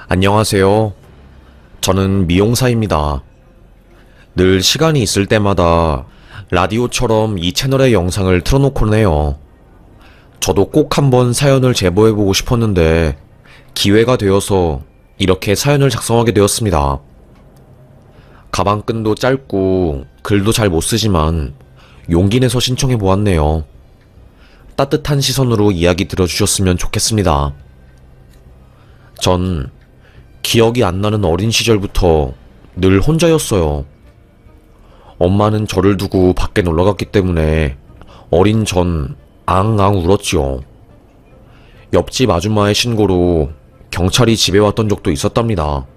안녕하세요. 저는 미용사입니다. 늘 시간이 있을 때마다 라디오처럼 이 채널의 영상을 틀어놓곤 해요. 저도 꼭 한번 사연을 제보해보고 싶었는데 기회가 되어서 이렇게 사연을 작성하게 되었습니다. 가방끈도 짧고 글도 잘 못 쓰지만 용기 내서 신청해보았네요. 따뜻한 시선으로 이야기 들어주셨으면 좋겠습니다. 전 기억이 안 나는 어린 시절부터 늘 혼자였어요. 엄마는 저를 두고 밖에 놀러갔기 때문에 어린 전 앙앙 울었지요. 옆집 아줌마의 신고로 경찰이 집에 왔던 적도 있었답니다.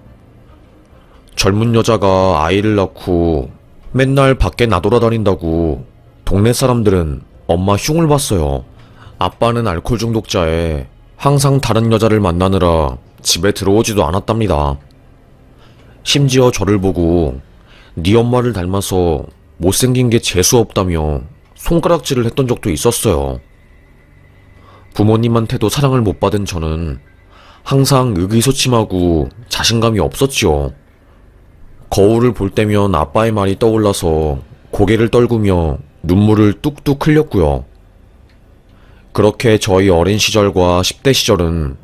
젊은 여자가 아이를 낳고 맨날 밖에 나돌아다닌다고 동네 사람들은 엄마 흉을 봤어요. 아빠는 알코올 중독자에 항상 다른 여자를 만나느라 집에 들어오지도 않았답니다. 심지어 저를 보고 네 엄마를 닮아서 못생긴 게 재수없다며 손가락질을 했던 적도 있었어요. 부모님한테도 사랑을 못 받은 저는 항상 의기소침하고 자신감이 없었지요. 거울을 볼 때면 아빠의 말이 떠올라서 고개를 떨구며 눈물을 뚝뚝 흘렸고요. 그렇게 저희 어린 시절과 10대 시절은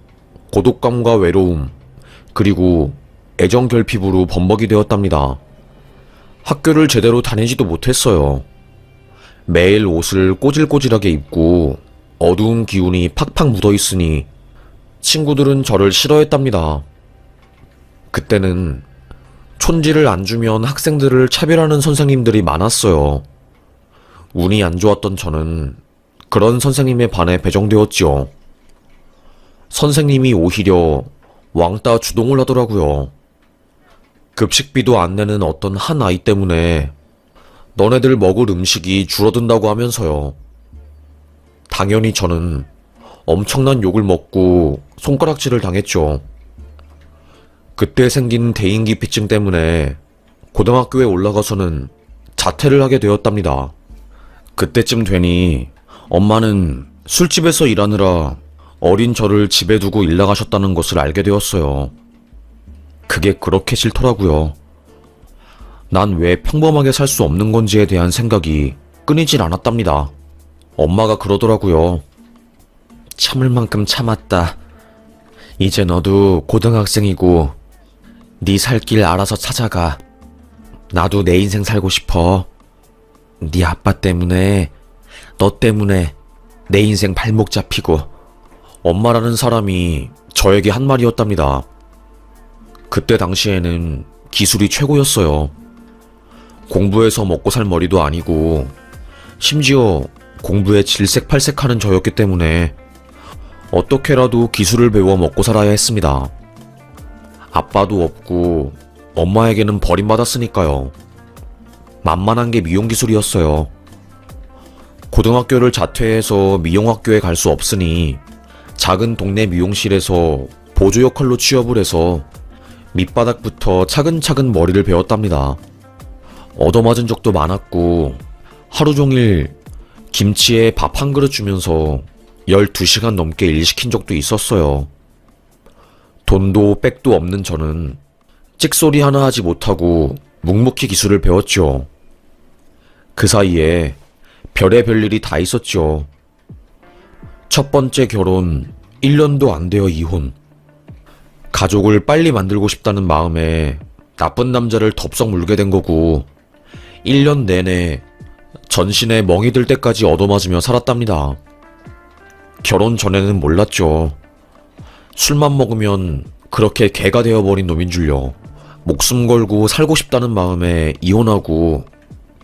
고독감과 외로움, 그리고 애정 결핍으로 범벅이 되었답니다. 학교를 제대로 다니지도 못했어요. 매일 옷을 꼬질꼬질하게 입고 어두운 기운이 팍팍 묻어있으니 친구들은 저를 싫어했답니다. 그때는 촌지를 안 주면 학생들을 차별하는 선생님들이 많았어요. 운이 안 좋았던 저는 그런 선생님에 반해 배정되었지요. 선생님이 오히려 왕따 주동을 하더라고요. 급식비도 안 내는 어떤 한 아이 때문에 너네들 먹을 음식이 줄어든다고 하면서요. 당연히 저는 엄청난 욕을 먹고 손가락질을 당했죠. 그때 생긴 대인기피증 때문에 고등학교에 올라가서는 자퇴를 하게 되었답니다. 그때쯤 되니 엄마는 술집에서 일하느라 어린 저를 집에 두고 일 나가셨다는 것을 알게 되었어요. 그게 그렇게 싫더라고요. 난 왜 평범하게 살 수 없는 건지에 대한 생각이 끊이질 않았답니다. 엄마가 그러더라고요. 참을 만큼 참았다. 이제 너도 고등학생이고 네 살 길 알아서 찾아가. 나도 내 인생 살고 싶어. 네 아빠 때문에, 너 때문에 내 인생 발목 잡히고. 엄마라는 사람이 저에게 한 말이었답니다. 그때 당시에는 기술이 최고였어요. 공부해서 먹고 살 머리도 아니고 심지어 공부에 질색팔색하는 저였기 때문에 어떻게라도 기술을 배워 먹고 살아야 했습니다. 아빠도 없고 엄마에게는 버림받았으니까요. 만만한 게 미용기술이었어요. 고등학교를 자퇴해서 미용학교에 갈 수 없으니 작은 동네 미용실에서 보조 역할로 취업을 해서 밑바닥부터 차근차근 머리를 배웠답니다. 얻어맞은 적도 많았고 하루 종일 김치에 밥 한 그릇 주면서 12시간 넘게 일 시킨 적도 있었어요. 돈도 백도 없는 저는 찍소리 하나 하지 못하고 묵묵히 기술을 배웠죠. 그 사이에 별의별 일이 다 있었죠. 첫 번째 결혼 1년도 안 되어 이혼. 가족을 빨리 만들고 싶다는 마음에 나쁜 남자를 덥석 물게 된 거고 1년 내내 전신에 멍이 들 때까지 얻어맞으며 살았답니다. 결혼 전에는 몰랐죠. 술만 먹으면 그렇게 개가 되어버린 놈인 줄요. 목숨 걸고 살고 싶다는 마음에 이혼하고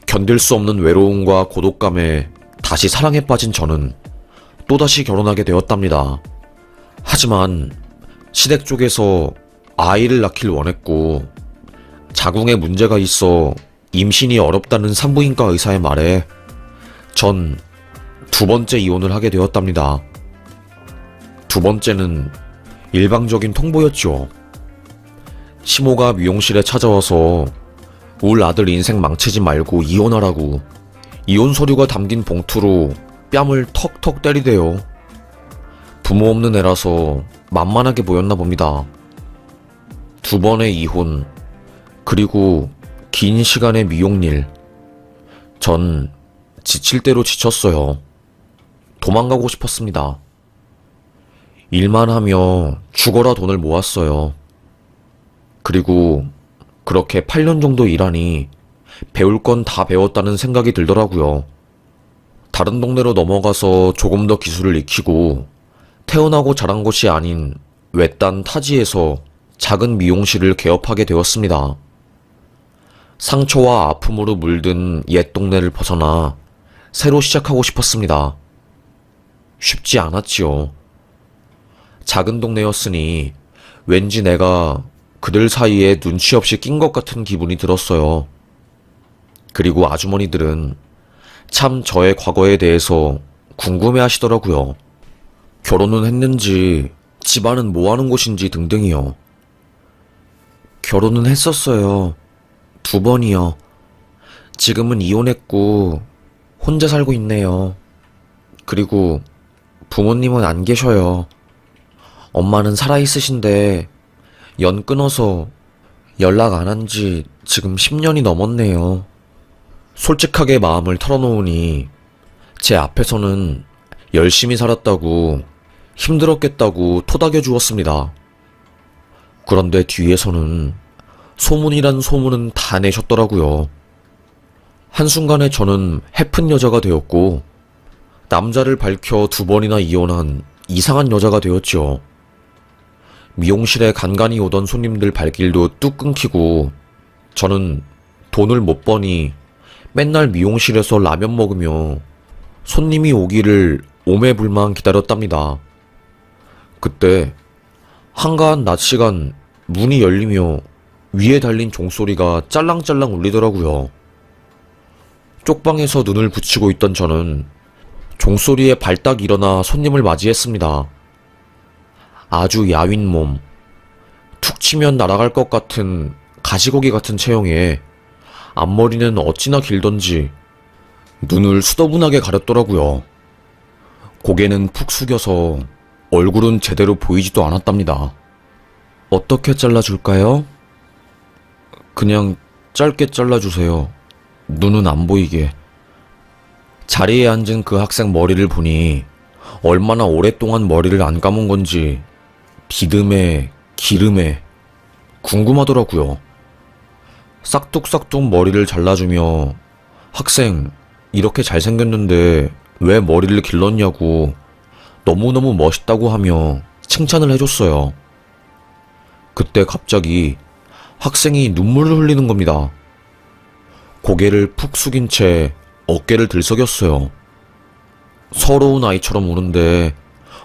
견딜 수 없는 외로움과 고독감에 다시 사랑에 빠진 저는 또다시 결혼하게 되었답니다. 하지만 시댁 쪽에서 아이를 낳길 원했고 자궁에 문제가 있어 임신이 어렵다는 산부인과 의사의 말에 전 두 번째 이혼을 하게 되었답니다. 두 번째는 일방적인 통보였죠. 시모가 미용실에 찾아와서 울 아들 인생 망치지 말고 이혼하라고 이혼 서류가 담긴 봉투로 뺨을 턱턱 때리대요. 부모 없는 애라서 만만하게 보였나 봅니다. 2번의 이혼, 그리고 긴 시간의 미용일. 전 지칠 대로 지쳤어요. 도망가고 싶었습니다. 일만 하며 죽어라 돈을 모았어요. 그리고 그렇게 8년 정도 일하니 배울 건 다 배웠다는 생각이 들더라고요. 다른 동네로 넘어가서 조금 더 기술을 익히고 태어나고 자란 곳이 아닌 외딴 타지에서 작은 미용실을 개업하게 되었습니다. 상처와 아픔으로 물든 옛 동네를 벗어나 새로 시작하고 싶었습니다. 쉽지 않았지요. 작은 동네였으니 왠지 내가 그들 사이에 눈치 없이 낀 것 같은 기분이 들었어요. 그리고 아주머니들은 참 저의 과거에 대해서 궁금해 하시더라고요. 결혼은 했는지, 집안은 뭐 하는 곳인지 등등이요. 결혼은 했었어요. 2번이요. 지금은 이혼했고 혼자 살고 있네요. 그리고 부모님은 안 계셔요. 엄마는 살아있으신데 연 끊어서 연락 안 한 지 지금 10년이 넘었네요. 솔직하게 마음을 털어놓으니 제 앞에서는 열심히 살았다고 힘들었겠다고 토닥여 주었습니다. 그런데 뒤에서는 소문이란 소문은 다 내셨더라고요. 한순간에 저는 해픈 여자가 되었고 남자를 밝혀 2번이나 이혼한 이상한 여자가 되었죠. 미용실에 간간히 오던 손님들 발길도 뚝 끊기고 저는 돈을 못 버니 맨날 미용실에서 라면 먹으며 손님이 오기를 오매불망 기다렸답니다. 그때 한가한 낮 시간 문이 열리며 위에 달린 종소리가 짤랑짤랑 울리더라고요. 쪽방에서 눈을 붙이고 있던 저는 종소리에 발딱 일어나 손님을 맞이했습니다. 아주 야윈 몸, 툭 치면 날아갈 것 같은 가시고기 같은 체형에 앞머리는 어찌나 길던지 눈을 수더분하게 가렸더라고요. 고개는 푹 숙여서 얼굴은 제대로 보이지도 않았답니다. 어떻게 잘라줄까요? 그냥 짧게 잘라주세요. 눈은 안 보이게. 자리에 앉은 그 학생 머리를 보니 얼마나 오랫동안 머리를 안 감은 건지 비듬에 기름에 궁금하더라고요. 싹둑싹둑 머리를 잘라주며 학생 이렇게 잘생겼는데 왜 머리를 길렀냐고 너무너무 멋있다고 하며 칭찬을 해줬어요. 그때 갑자기 학생이 눈물을 흘리는 겁니다. 고개를 푹 숙인 채 어깨를 들썩였어요. 서러운 아이처럼 우는데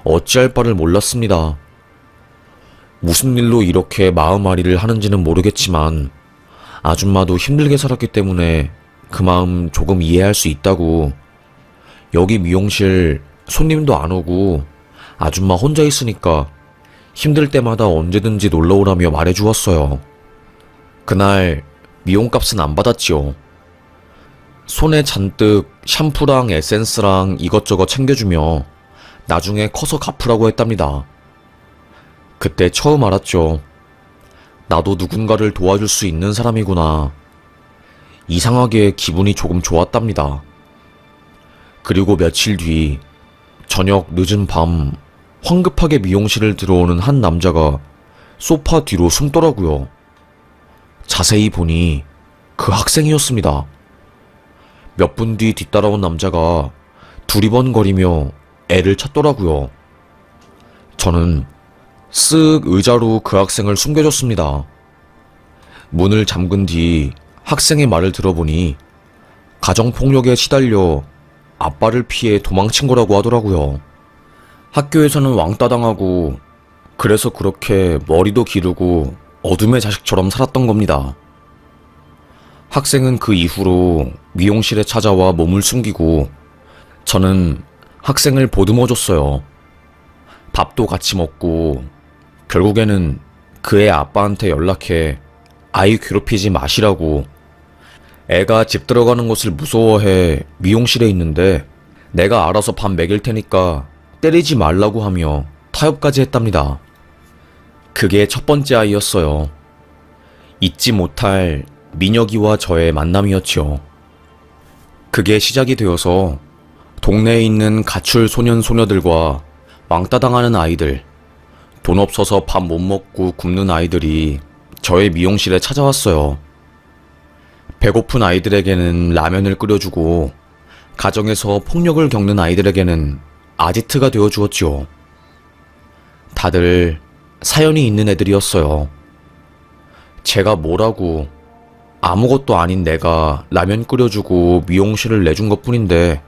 어찌할 바를 몰랐습니다. 무슨 일로 이렇게 마음앓이를 하는지는 모르겠지만 아줌마도 힘들게 살았기 때문에 그 마음 조금 이해할 수 있다고, 여기 미용실 손님도 안 오고 아줌마 혼자 있으니까 힘들 때마다 언제든지 놀러오라며 말해주었어요. 그날 미용값은 안 받았지요. 손에 잔뜩 샴푸랑 에센스랑 이것저것 챙겨주며 나중에 커서 갚으라고 했답니다. 그때 처음 알았죠. 나도 누군가를 도와줄 수 있는 사람이구나. 이상하게 기분이 조금 좋았답니다. 그리고 며칠 뒤 저녁 늦은 밤 황급하게 미용실을 들어오는 한 남자가 소파 뒤로 숨더라고요. 자세히 보니 그 학생이었습니다. 몇 분 뒤 뒤따라온 남자가 두리번거리며 애를 찾더라고요. 저는 쓱 의자로 그 학생을 숨겨줬습니다. 문을 잠근 뒤 학생의 말을 들어보니 가정폭력에 시달려 아빠를 피해 도망친 거라고 하더라고요. 학교에서는 왕따 당하고 그래서 그렇게 머리도 기르고 어둠의 자식처럼 살았던 겁니다. 학생은 그 이후로 미용실에 찾아와 몸을 숨기고 저는 학생을 보듬어줬어요. 밥도 같이 먹고 결국에는 그의 아빠한테 연락해 아이 괴롭히지 마시라고, 애가 집 들어가는 것을 무서워해 미용실에 있는데 내가 알아서 밥 먹일 테니까 때리지 말라고 하며 타협까지 했답니다. 그게 첫 번째 아이였어요. 잊지 못할 민혁이와 저의 만남이었지요. 그게 시작이 되어서 동네에 있는 가출 소년 소녀들과 왕따 당하는 아이들, 돈 없어서 밥 못 먹고 굶는 아이들이 저의 미용실에 찾아왔어요. 배고픈 아이들에게는 라면을 끓여주고 가정에서 폭력을 겪는 아이들에게는 아지트가 되어 주었지요. 다들 사연이 있는 애들이었어요. 제가 뭐라고, 아무것도 아닌 내가 라면 끓여주고 미용실을 내준 것뿐인데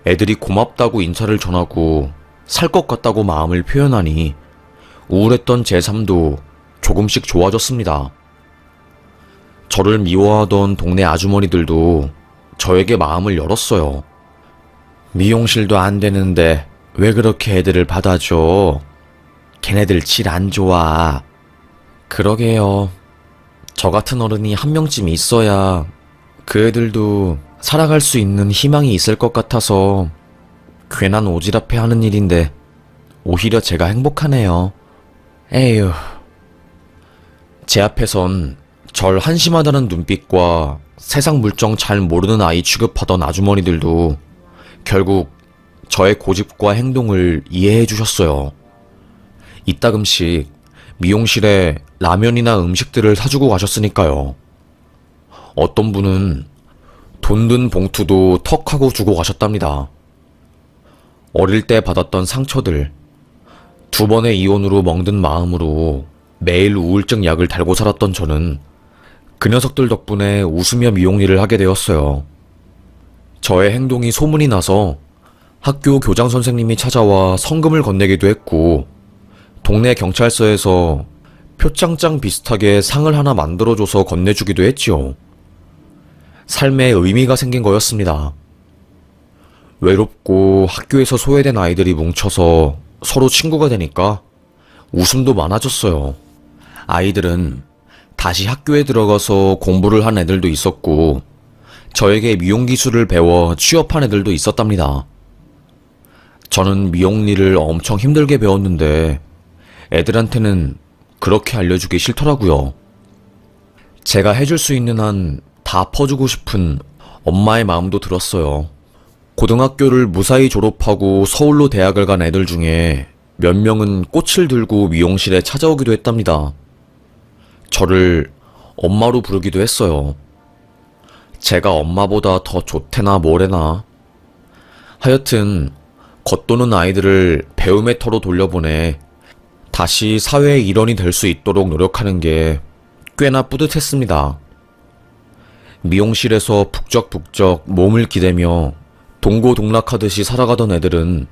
애들이 고맙다고 인사를 전하고 살 것 같다고 마음을 표현하니 우울했던 제 삶도 조금씩 좋아졌습니다. 저를 미워하던 동네 아주머니들도 저에게 마음을 열었어요. 미용실도 안 되는데 왜 그렇게 애들을 받아줘? 걔네들 질 안 좋아. 그러게요. 저 같은 어른이 한 명쯤 있어야 그 애들도 살아갈 수 있는 희망이 있을 것 같아서 괜한 오지랖해 하는 일인데 오히려 제가 행복하네요. 에휴. 제 앞에선 절 한심하다는 눈빛과 세상 물정 잘 모르는 아이 취급하던 아주머니들도 결국 저의 고집과 행동을 이해해 주셨어요. 이따금씩 미용실에 라면이나 음식들을 사주고 가셨으니까요. 어떤 분은 돈 든 봉투도 턱 하고 주고 가셨답니다. 어릴 때 받았던 상처들, 2번의 이혼으로 멍든 마음으로 매일 우울증 약을 달고 살았던 저는 그 녀석들 덕분에 웃으며 미용일을 하게 되었어요. 저의 행동이 소문이 나서 학교 교장 선생님이 찾아와 성금을 건네기도 했고, 동네 경찰서에서 표창장 비슷하게 상을 하나 만들어줘서 건네주기도 했지요. 삶에 의미가 생긴 거였습니다. 외롭고 학교에서 소외된 아이들이 뭉쳐서 서로 친구가 되니까 웃음도 많아졌어요. 아이들은 다시 학교에 들어가서 공부를 한 애들도 있었고, 저에게 미용 기술을 배워 취업한 애들도 있었답니다. 저는 미용 일을 엄청 힘들게 배웠는데 애들한테는 그렇게 알려주기 싫더라고요. 제가 해줄 수 있는 한 다 퍼주고 싶은 엄마의 마음도 들었어요. 고등학교를 무사히 졸업하고 서울로 대학을 간 애들 중에 몇 명은 꽃을 들고 미용실에 찾아오기도 했답니다. 저를 엄마로 부르기도 했어요. 제가 엄마보다 더 좋대나 뭐래나. 하여튼 겉도는 아이들을 배움의 터로 돌려보내 다시 사회의 일원이 될 수 있도록 노력하는 게 꽤나 뿌듯했습니다. 미용실에서 북적북적 몸을 기대며 동고동락하듯이 살아가던 애들은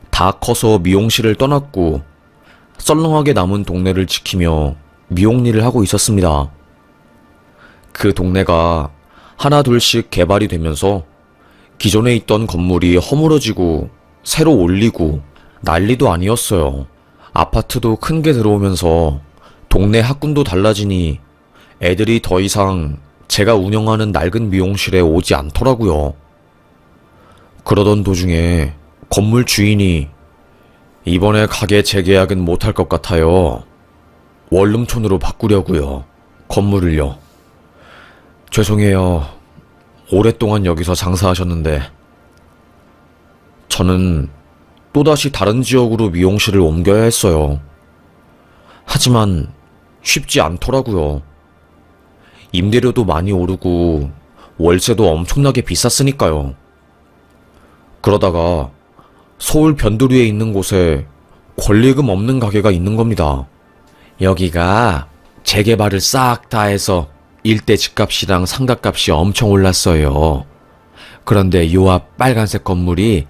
다 커서 미용실을 떠났고 썰렁하게 남은 동네를 지키며 미용 일을 하고 있었습니다. 그 동네가 하나 둘씩 개발이 되면서 기존에 있던 건물이 허물어지고 새로 올리고 난리도 아니었어요. 아파트도 큰 게 들어오면서 동네 학군도 달라지니 애들이 더 이상 제가 운영하는 낡은 미용실에 오지 않더라고요. 그러던 도중에 건물 주인이 이번에 가게 재계약은 못할 것 같아요. 원룸촌으로 바꾸려고요. 건물을요. 죄송해요. 오랫동안 여기서 장사하셨는데. 저는 또다시 다른 지역으로 미용실을 옮겨야 했어요. 하지만 쉽지 않더라고요. 임대료도 많이 오르고 월세도 엄청나게 비쌌으니까요. 그러다가 서울 변두리에 있는 곳에 권리금 없는 가게가 있는 겁니다. 여기가 재개발을 싹 다 해서 일대 집값이랑 상가값이 엄청 올랐어요. 그런데 요 앞 빨간색 건물이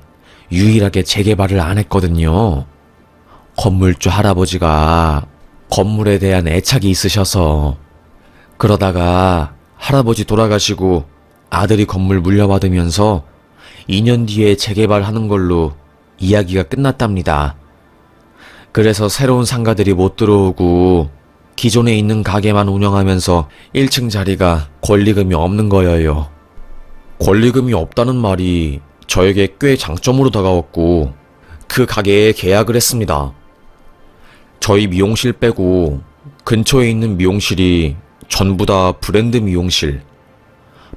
유일하게 재개발을 안 했거든요. 건물주 할아버지가 건물에 대한 애착이 있으셔서. 그러다가 할아버지 돌아가시고 아들이 건물 물려받으면서 2년 뒤에 재개발하는 걸로 이야기가 끝났답니다. 그래서 새로운 상가들이 못 들어오고 기존에 있는 가게만 운영하면서 1층 자리가 권리금이 없는 거예요. 권리금이 없다는 말이 저에게 꽤 장점으로 다가왔고 그 가게에 계약을 했습니다. 저희 미용실 빼고 근처에 있는 미용실이 전부 다 브랜드 미용실,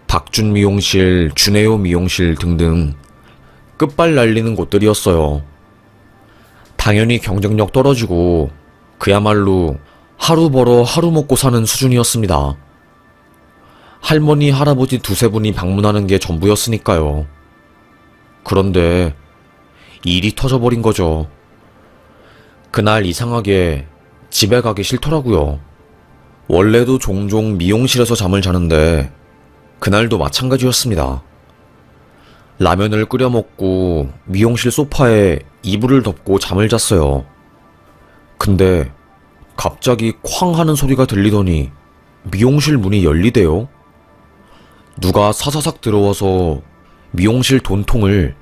박준 미용실, 준에요 미용실 등등 끝발 날리는 곳들이었어요. 당연히 경쟁력 떨어지고 그야말로 하루 벌어 하루 먹고 사는 수준이었습니다. 할머니, 할아버지 두세 분이 방문하는 게 전부였으니까요. 그런데 일이 터져버린 거죠. 그날 이상하게 집에 가기 싫더라고요. 원래도 종종 미용실에서 잠을 자는데 그날도 마찬가지였습니다. 라면을 끓여 먹고 미용실 소파에 이불을 덮고 잠을 잤어요. 근데 갑자기 쾅 하는 소리가 들리더니 미용실 문이 열리대요. 누가 사사삭 들어와서 미용실 돈통을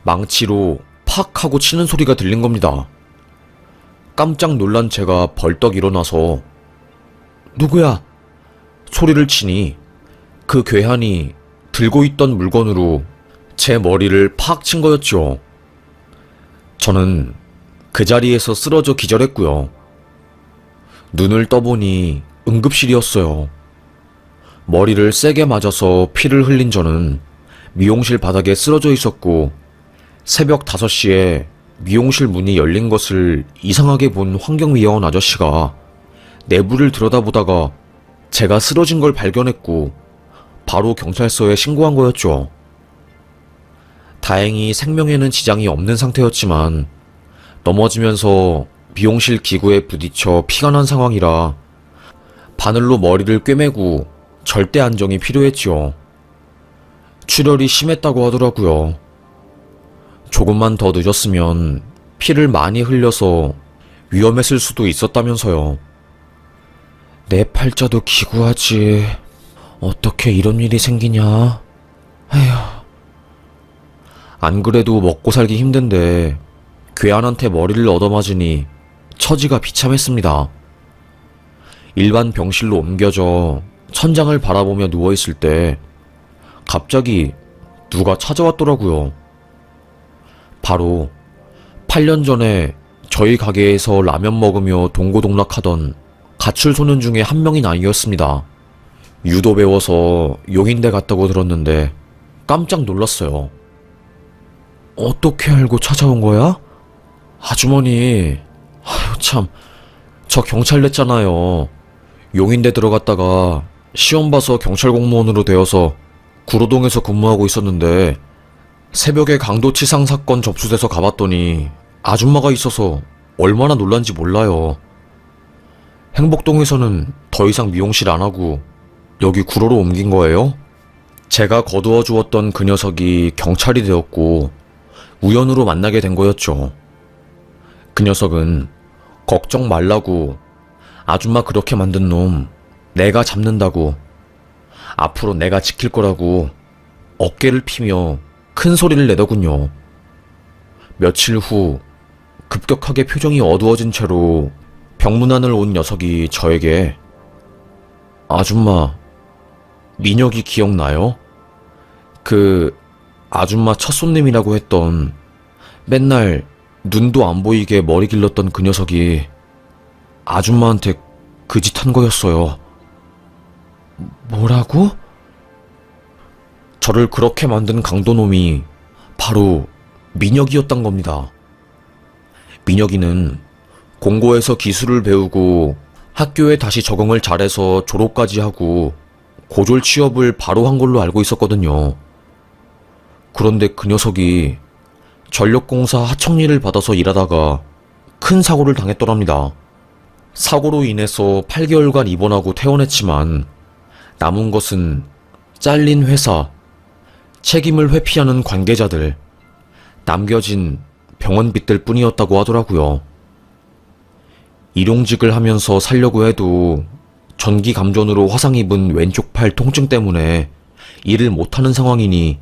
망치로 팍 하고 치는 소리가 들린 겁니다. 깜짝 놀란 제가 벌떡 일어나서 누구야? 소리를 치니 그 괴한이 들고 있던 물건으로 제 머리를 팍 친 거였죠. 저는 그 자리에서 쓰러져 기절했고요. 눈을 떠보니 응급실이었어요. 머리를 세게 맞아서 피를 흘린 저는 미용실 바닥에 쓰러져 있었고 새벽 5시에 미용실 문이 열린 것을 이상하게 본 환경미화원 아저씨가 내부를 들여다보다가 제가 쓰러진 걸 발견했고 바로 경찰서에 신고한 거였죠. 다행히 생명에는 지장이 없는 상태였지만 넘어지면서 미용실 기구에 부딪혀 피가 난 상황이라 바늘로 머리를 꿰매고 절대 안정이 필요했지요. 출혈이 심했다고 하더라고요. 조금만 더 늦었으면 피를 많이 흘려서 위험했을 수도 있었다면서요. 내 팔자도 기구하지. 어떻게 이런 일이 생기냐. 에휴. 안 그래도 먹고 살기 힘든데 괴한한테 머리를 얻어맞으니 처지가 비참했습니다. 일반 병실로 옮겨져 천장을 바라보며 누워있을 때 갑자기 누가 찾아왔더라고요. 바로 8년 전에 저희 가게에서 라면 먹으며 동고동락하던 가출 소년 중에 한 명인 아이였습니다. 유도 배워서 용인대 갔다고 들었는데 깜짝 놀랐어요. 어떻게 알고 찾아온 거야? 아주머니, 아유 참, 저 경찰 냈잖아요. 용인대 들어갔다가 시험 봐서 경찰 공무원으로 되어서 구로동에서 근무하고 있었는데 새벽에 강도치상 사건 접수돼서 가봤더니 아줌마가 있어서 얼마나 놀란지 몰라요. 행복동에서는 더 이상 미용실 안 하고 여기 구로로 옮긴 거예요? 제가 거두어 주었던 그 녀석이 경찰이 되었고 우연으로 만나게 된 거였죠. 그 녀석은 걱정 말라고 아줌마 그렇게 만든 놈 내가 잡는다고 앞으로 내가 지킬 거라고 어깨를 피며 큰 소리를 내더군요. 며칠 후 급격하게 표정이 어두워진 채로 병문안을 온 녀석이 저에게 아줌마, 민혁이 기억나요? 그 아줌마 첫 손님이라고 했던 맨날 눈도 안 보이게 머리 길렀던 그 녀석이 아줌마한테 그 짓 한 거였어요. 뭐라고? 저를 그렇게 만든 강도놈이 바로 민혁이었단 겁니다. 민혁이는 공고에서 기술을 배우고 학교에 다시 적응을 잘해서 졸업까지 하고 고졸 취업을 바로 한 걸로 알고 있었거든요. 그런데 그 녀석이 전력공사 하청일을 받아서 일하다가 큰 사고를 당했더랍니다. 사고로 인해서 8개월간 입원하고 퇴원했지만 남은 것은 잘린 회사, 책임을 회피하는 관계자들, 남겨진 병원빚들 뿐이었다고 하더라고요. 일용직을 하면서 살려고 해도 전기 감전으로 화상 입은 왼쪽 팔 통증 때문에 일을 못하는 상황이니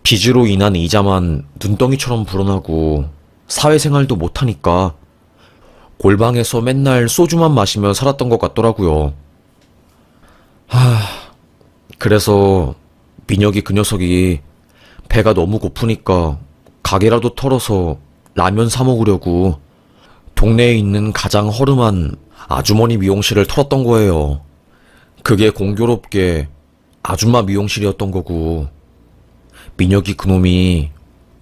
빚으로 인한 이자만 눈덩이처럼 불어나고 사회생활도 못하니까 골방에서 맨날 소주만 마시며 살았던 것 같더라고요. 그래서 민혁이 그 녀석이 배가 너무 고프니까 가게라도 털어서 라면 사 먹으려고 동네에 있는 가장 허름한 아주머니 미용실을 털었던 거예요. 그게 공교롭게 아줌마 미용실이었던 거고, 민혁이 그놈이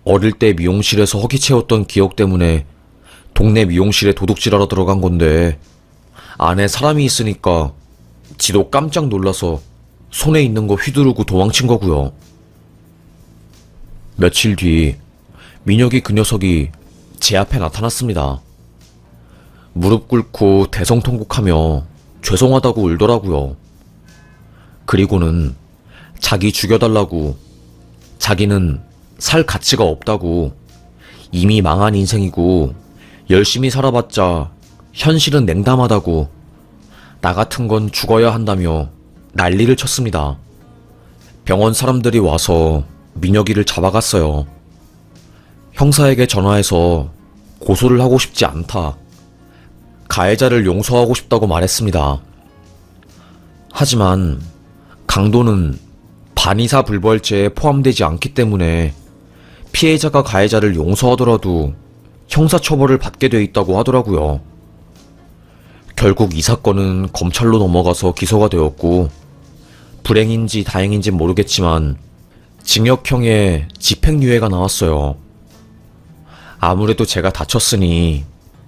어릴 때 미용실에서 허기 채웠던 기억 때문에 동네 미용실에 도둑질하러 들어간 건데, 안에 사람이 있으니까 지도 깜짝 놀라서 손에 있는 거 휘두르고 도망친 거고요. 며칠 뒤 민혁이 그 녀석이 제 앞에 나타났습니다. 무릎 꿇고 대성통곡하며 죄송하다고 울더라고요. 그리고는 자기 죽여달라고, 자기는 살 가치가 없다고, 이미 망한 인생이고 열심히 살아봤자 현실은 냉담하다고, 나 같은 건 죽어야 한다며 난리를 쳤습니다. 병원 사람들이 와서 민혁이를 잡아갔어요. 형사에게 전화해서 고소를 하고 싶지 않다, 가해자를 용서하고 싶다고 말했습니다. 하지만 강도는 반의사 불벌죄에 포함되지 않기 때문에 피해자가 가해자를 용서하더라도 형사처벌을 받게 돼 있다고 하더라고요. 결국 이 사건은 검찰로 넘어가서 기소가 되었고, 불행인지 다행인지 모르겠지만 징역형의 집행유예가 나왔어요. 아무래도 제가 다쳤으니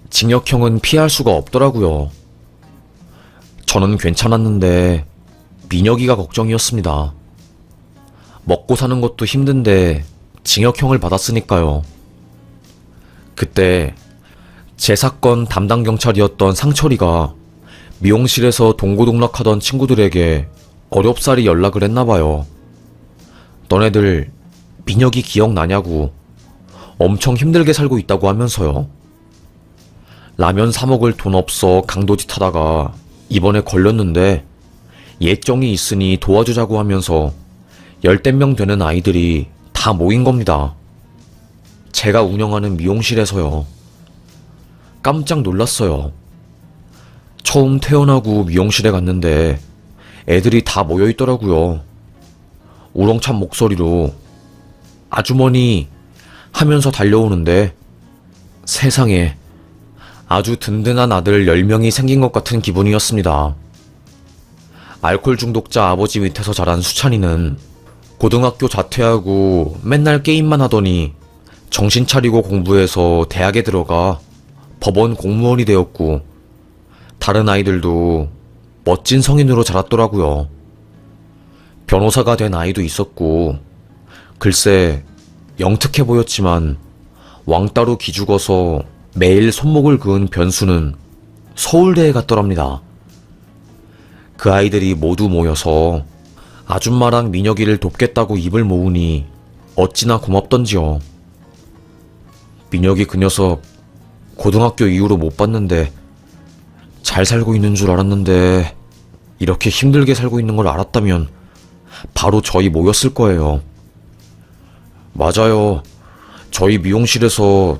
징역형은 피할 수가 없더라고요. 저는 괜찮았는데 민혁이가 걱정이었습니다. 먹고 사는 것도 힘든데 징역형을 받았으니까요. 그때 제 사건 담당 경찰이었던 상철이가 미용실에서 동고동락하던 친구들에게 어렵사리 연락을 했나봐요. 너네들 민혁이 기억나냐고, 엄청 힘들게 살고 있다고 하면서요. 라면 사 먹을 돈 없어 강도짓 하다가 이번에 걸렸는데 예정이 있으니 도와주자고 하면서 열댓 명 되는 아이들이 다 모인 겁니다. 제가 운영하는 미용실에서요. 깜짝 놀랐어요. 처음 퇴원하고 미용실에 갔는데 애들이 다 모여있더라고요. 우렁찬 목소리로 아주머니 하면서 달려오는데 세상에 아주 든든한 아들 10명이 생긴 것 같은 기분이었습니다. 알코올 중독자 아버지 밑에서 자란 수찬이는 고등학교 자퇴하고 맨날 게임만 하더니 정신 차리고 공부해서 대학에 들어가 법원 공무원이 되었고, 다른 아이들도 멋진 성인으로 자랐더라고요. 변호사가 된 아이도 있었고, 글쎄 영특해 보였지만 왕따로 기죽어서 매일 손목을 그은 변수는 서울대에 갔더랍니다. 그 아이들이 모두 모여서 아줌마랑 민혁이를 돕겠다고 입을 모으니 어찌나 고맙던지요. 민혁이 그 녀석 고등학교 이후로 못 봤는데 잘 살고 있는 줄 알았는데 이렇게 힘들게 살고 있는 걸 알았다면 바로 저희 모였을 거예요. 맞아요. 저희 미용실에서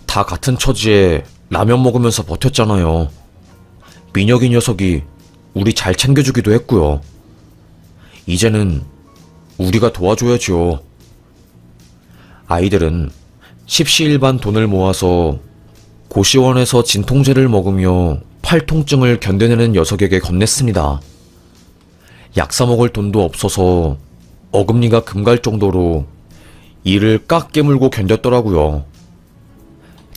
다 같은 처지에 라면 먹으면서 버텼잖아요. 민혁이 녀석이 우리 잘 챙겨주기도 했고요. 이제는 우리가 도와줘야죠. 아이들은 십시일반 돈을 모아서 고시원에서 진통제를 먹으며 팔통증을 견뎌내는 녀석에게 건넸습니다. 약 사 먹을 돈도 없어서 어금니가 금갈 정도로 이를 깍 깨물고 견뎠더라고요.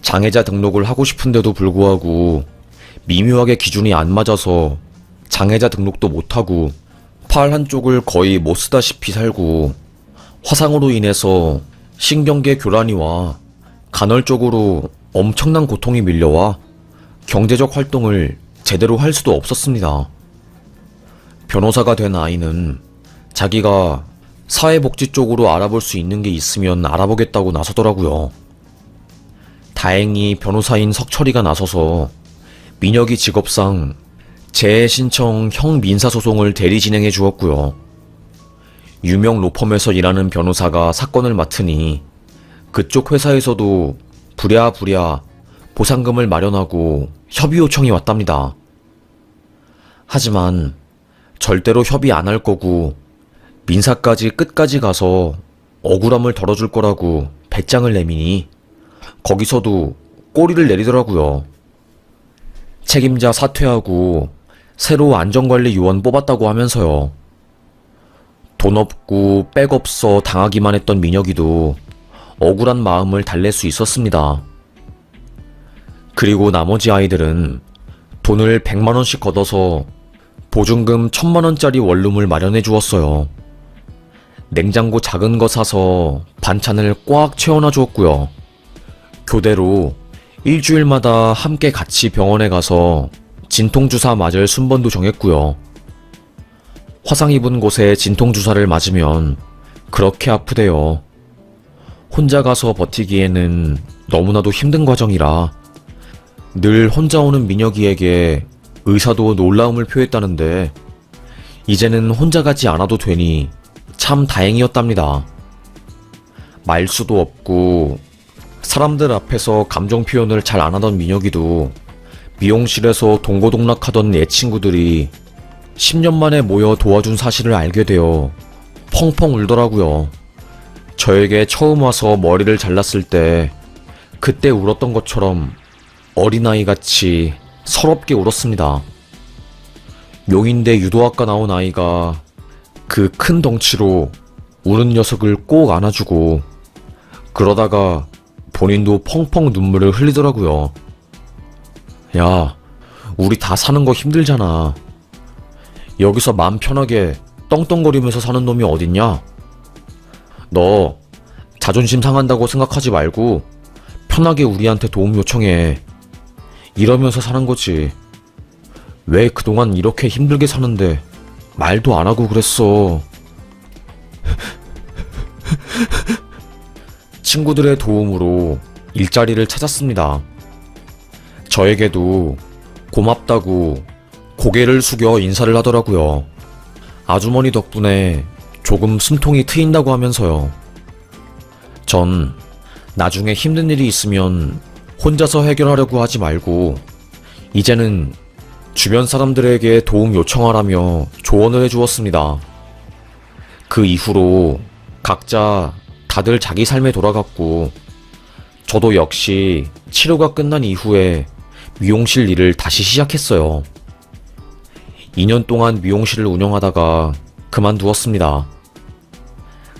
장애자 등록을 하고 싶은데도 불구하고 미묘하게 기준이 안 맞아서 장애자 등록도 못하고 팔 한쪽을 거의 못 쓰다시피 살고, 화상으로 인해서 신경계 교란이 와 간헐적으로 엄청난 고통이 밀려와 경제적 활동을 제대로 할 수도 없었습니다. 변호사가 된 아이는 자기가 사회복지 쪽으로 알아볼 수 있는 게 있으면 알아보겠다고 나서더라고요. 다행히 변호사인 석철이가 나서서 민혁이 직업상 재해 신청 형 민사소송을 대리 진행해 주었고요. 유명 로펌에서 일하는 변호사가 사건을 맡으니 그쪽 회사에서도 부랴부랴 보상금을 마련하고 협의 요청이 왔답니다. 하지만 절대로 협의 안 할 거고 민사까지 끝까지 가서 억울함을 덜어줄 거라고 배짱을 내미니 거기서도 꼬리를 내리더라고요. 책임자 사퇴하고 새로 안전관리 요원 뽑았다고 하면서요. 돈 없고 백 없어 당하기만 했던 민혁이도 억울한 마음을 달랠 수 있었습니다. 그리고 나머지 아이들은 돈을 100만원씩 걷어서 보증금 1000만원짜리 원룸을 마련해 주었어요. 냉장고 작은 거 사서 반찬을 꽉 채워놔 주었고요. 교대로 일주일마다 함께 같이 병원에 가서 진통주사 맞을 순번도 정했고요. 화상 입은 곳에 진통주사를 맞으면 그렇게 아프대요. 혼자 가서 버티기에는 너무나도 힘든 과정이라 늘 혼자 오는 민혁이에게 의사도 놀라움을 표했다는데 이제는 혼자 가지 않아도 되니 참 다행이었답니다. 말수도 없고 사람들 앞에서 감정 표현을 잘 안 하던 민혁이도 미용실에서 동고동락하던 애 친구들이 10년 만에 모여 도와준 사실을 알게 되어 펑펑 울더라고요. 저에게 처음 와서 머리를 잘랐을 때 그때 울었던 것처럼 어린아이같이 서럽게 울었습니다. 용인대 유도학과 나온 아이가 그 큰 덩치로 우는 녀석을 꼭 안아주고 그러다가 본인도 펑펑 눈물을 흘리더라고요. 야, 우리 다 사는 거 힘들잖아. 여기서 마음 편하게 떵떵거리면서 사는 놈이 어딨냐? 너 자존심 상한다고 생각하지 말고 편하게 우리한테 도움 요청해. 이러면서 사는 거지. 왜 그동안 이렇게 힘들게 사는데 말도 안 하고 그랬어. 친구들의 도움으로 일자리를 찾았습니다. 저에게도 고맙다고 고개를 숙여 인사를 하더라고요. 아주머니 덕분에 조금 숨통이 트인다고 하면서요. 전 나중에 힘든 일이 있으면 혼자서 해결하려고 하지 말고 이제는 주변 사람들에게 도움 요청하라며 조언을 해주었습니다. 그 이후로 각자 다들 자기 삶에 돌아갔고 저도 역시 치료가 끝난 이후에 미용실 일을 다시 시작했어요. 2년 동안 미용실을 운영하다가 그만두었습니다.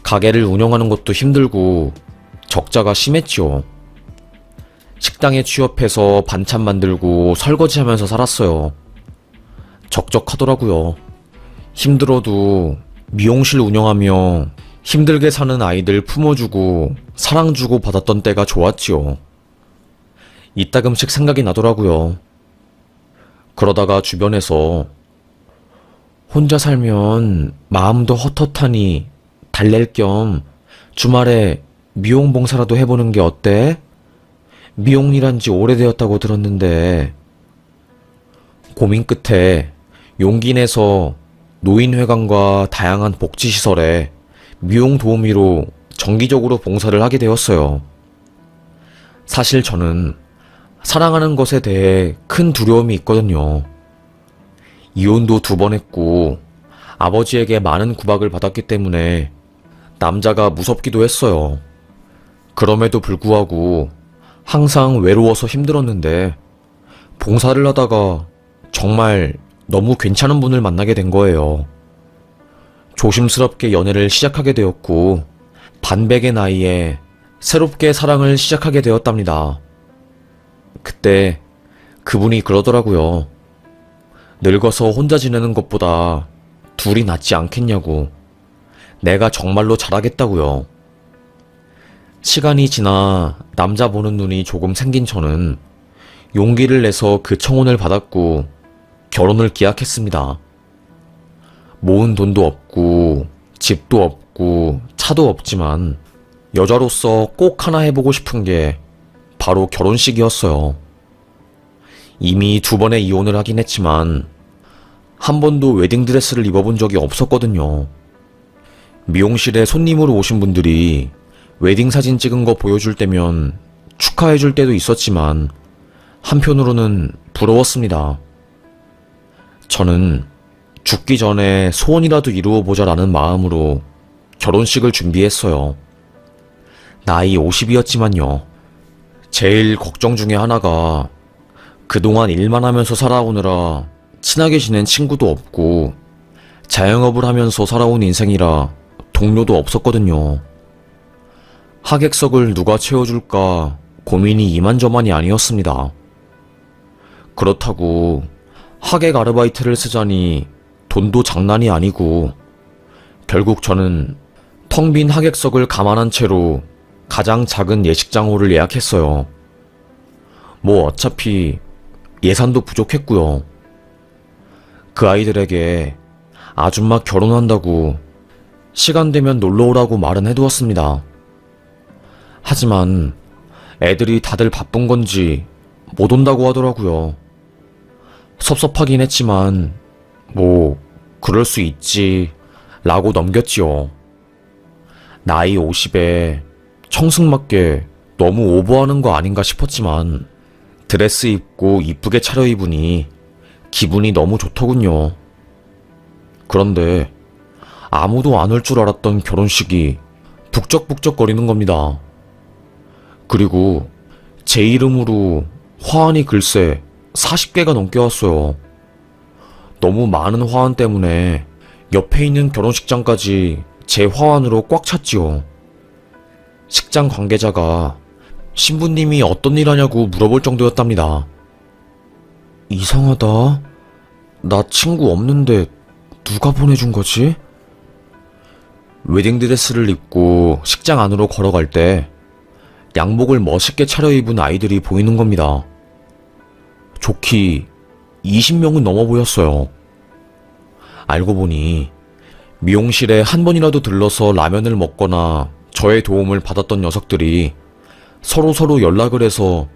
가게를 운영하는 것도 힘들고 적자가 심했죠. 식당에 취업해서 반찬 만들고 설거지하면서 살았어요. 적적하더라고요. 힘들어도 미용실 운영하며 힘들게 사는 아이들 품어주고 사랑주고 받았던 때가 좋았지요. 이따금씩 생각이 나더라고요. 그러다가 주변에서 혼자 살면 마음도 헛헛하니 달랠 겸 주말에 미용 봉사라도 해보는 게 어때? 미용일한 지 오래되었다고 들었는데. 고민 끝에 용기 내서 노인회관과 다양한 복지시설에 미용 도우미로 정기적으로 봉사를 하게 되었어요. 사실 저는 사랑하는 것에 대해 큰 두려움이 있거든요. 이혼도 2번 했고 아버지에게 많은 구박을 받았기 때문에 남자가 무섭기도 했어요. 그럼에도 불구하고 항상 외로워서 힘들었는데 봉사를 하다가 정말 너무 괜찮은 분을 만나게 된 거예요. 조심스럽게 연애를 시작하게 되었고 반백의 나이에 새롭게 사랑을 시작하게 되었답니다. 그때 그분이 그러더라고요. 늙어서 혼자 지내는 것보다 둘이 낫지 않겠냐고. 내가 정말로 잘하겠다고요. 시간이 지나 남자 보는 눈이 조금 생긴 저는 용기를 내서 그 청혼을 받았고 결혼을 기약했습니다. 모은 돈도 없고 집도 없고 차도 없지만 여자로서 꼭 하나 해보고 싶은 게 바로 결혼식이었어요. 이미 2번의 이혼을 하긴 했지만 한 번도 웨딩드레스를 입어본 적이 없었거든요. 미용실에 손님으로 오신 분들이 웨딩 사진 찍은 거 보여줄 때면 축하해줄 때도 있었지만 한편으로는 부러웠습니다. 저는 죽기 전에 소원이라도 이루어보자라는 마음으로 결혼식을 준비했어요. 나이 50이었지만요. 제일 걱정 중에 하나가 그동안 일만 하면서 살아오느라 친하게 지낸 친구도 없고 자영업을 하면서 살아온 인생이라 동료도 없었거든요. 하객석을 누가 채워줄까 고민이 이만저만이 아니었습니다. 그렇다고 하객 아르바이트를 쓰자니 돈도 장난이 아니고 결국 저는 텅 빈 하객석을 감안한 채로 가장 작은 예식장호를 예약했어요. 뭐 어차피 예산도 부족했고요. 그 아이들에게 아줌마 결혼한다고 시간 되면 놀러 오라고 말은 해두었습니다. 하지만 애들이 다들 바쁜 건지 못 온다고 하더라고요. 섭섭하긴 했지만 뭐 그럴 수 있지 라고 넘겼지요. 나이 50에 청승맞게 너무 오버하는 거 아닌가 싶었지만 드레스 입고 이쁘게 차려입으니 기분이 너무 좋더군요. 그런데 아무도 안 올 줄 알았던 결혼식이 북적북적거리는 겁니다. 그리고 제 이름으로 화환이 글쎄 40개가 넘게 왔어요. 너무 많은 화환 때문에 옆에 있는 결혼식장까지 제 화환으로 꽉 찼지요. 식장 관계자가 신부님이 어떤 일 하냐고 물어볼 정도였답니다. 이상하다. 나 친구 없는데 누가 보내준 거지? 웨딩드레스를 입고 식장 안으로 걸어갈 때 양복을 멋있게 차려입은 아이들이 보이는 겁니다. 좋기 20명은 넘어 보였어요. 알고 보니 미용실에 한 번이라도 들러서 라면을 먹거나 저의 도움을 받았던 녀석들이 서로 연락을 해서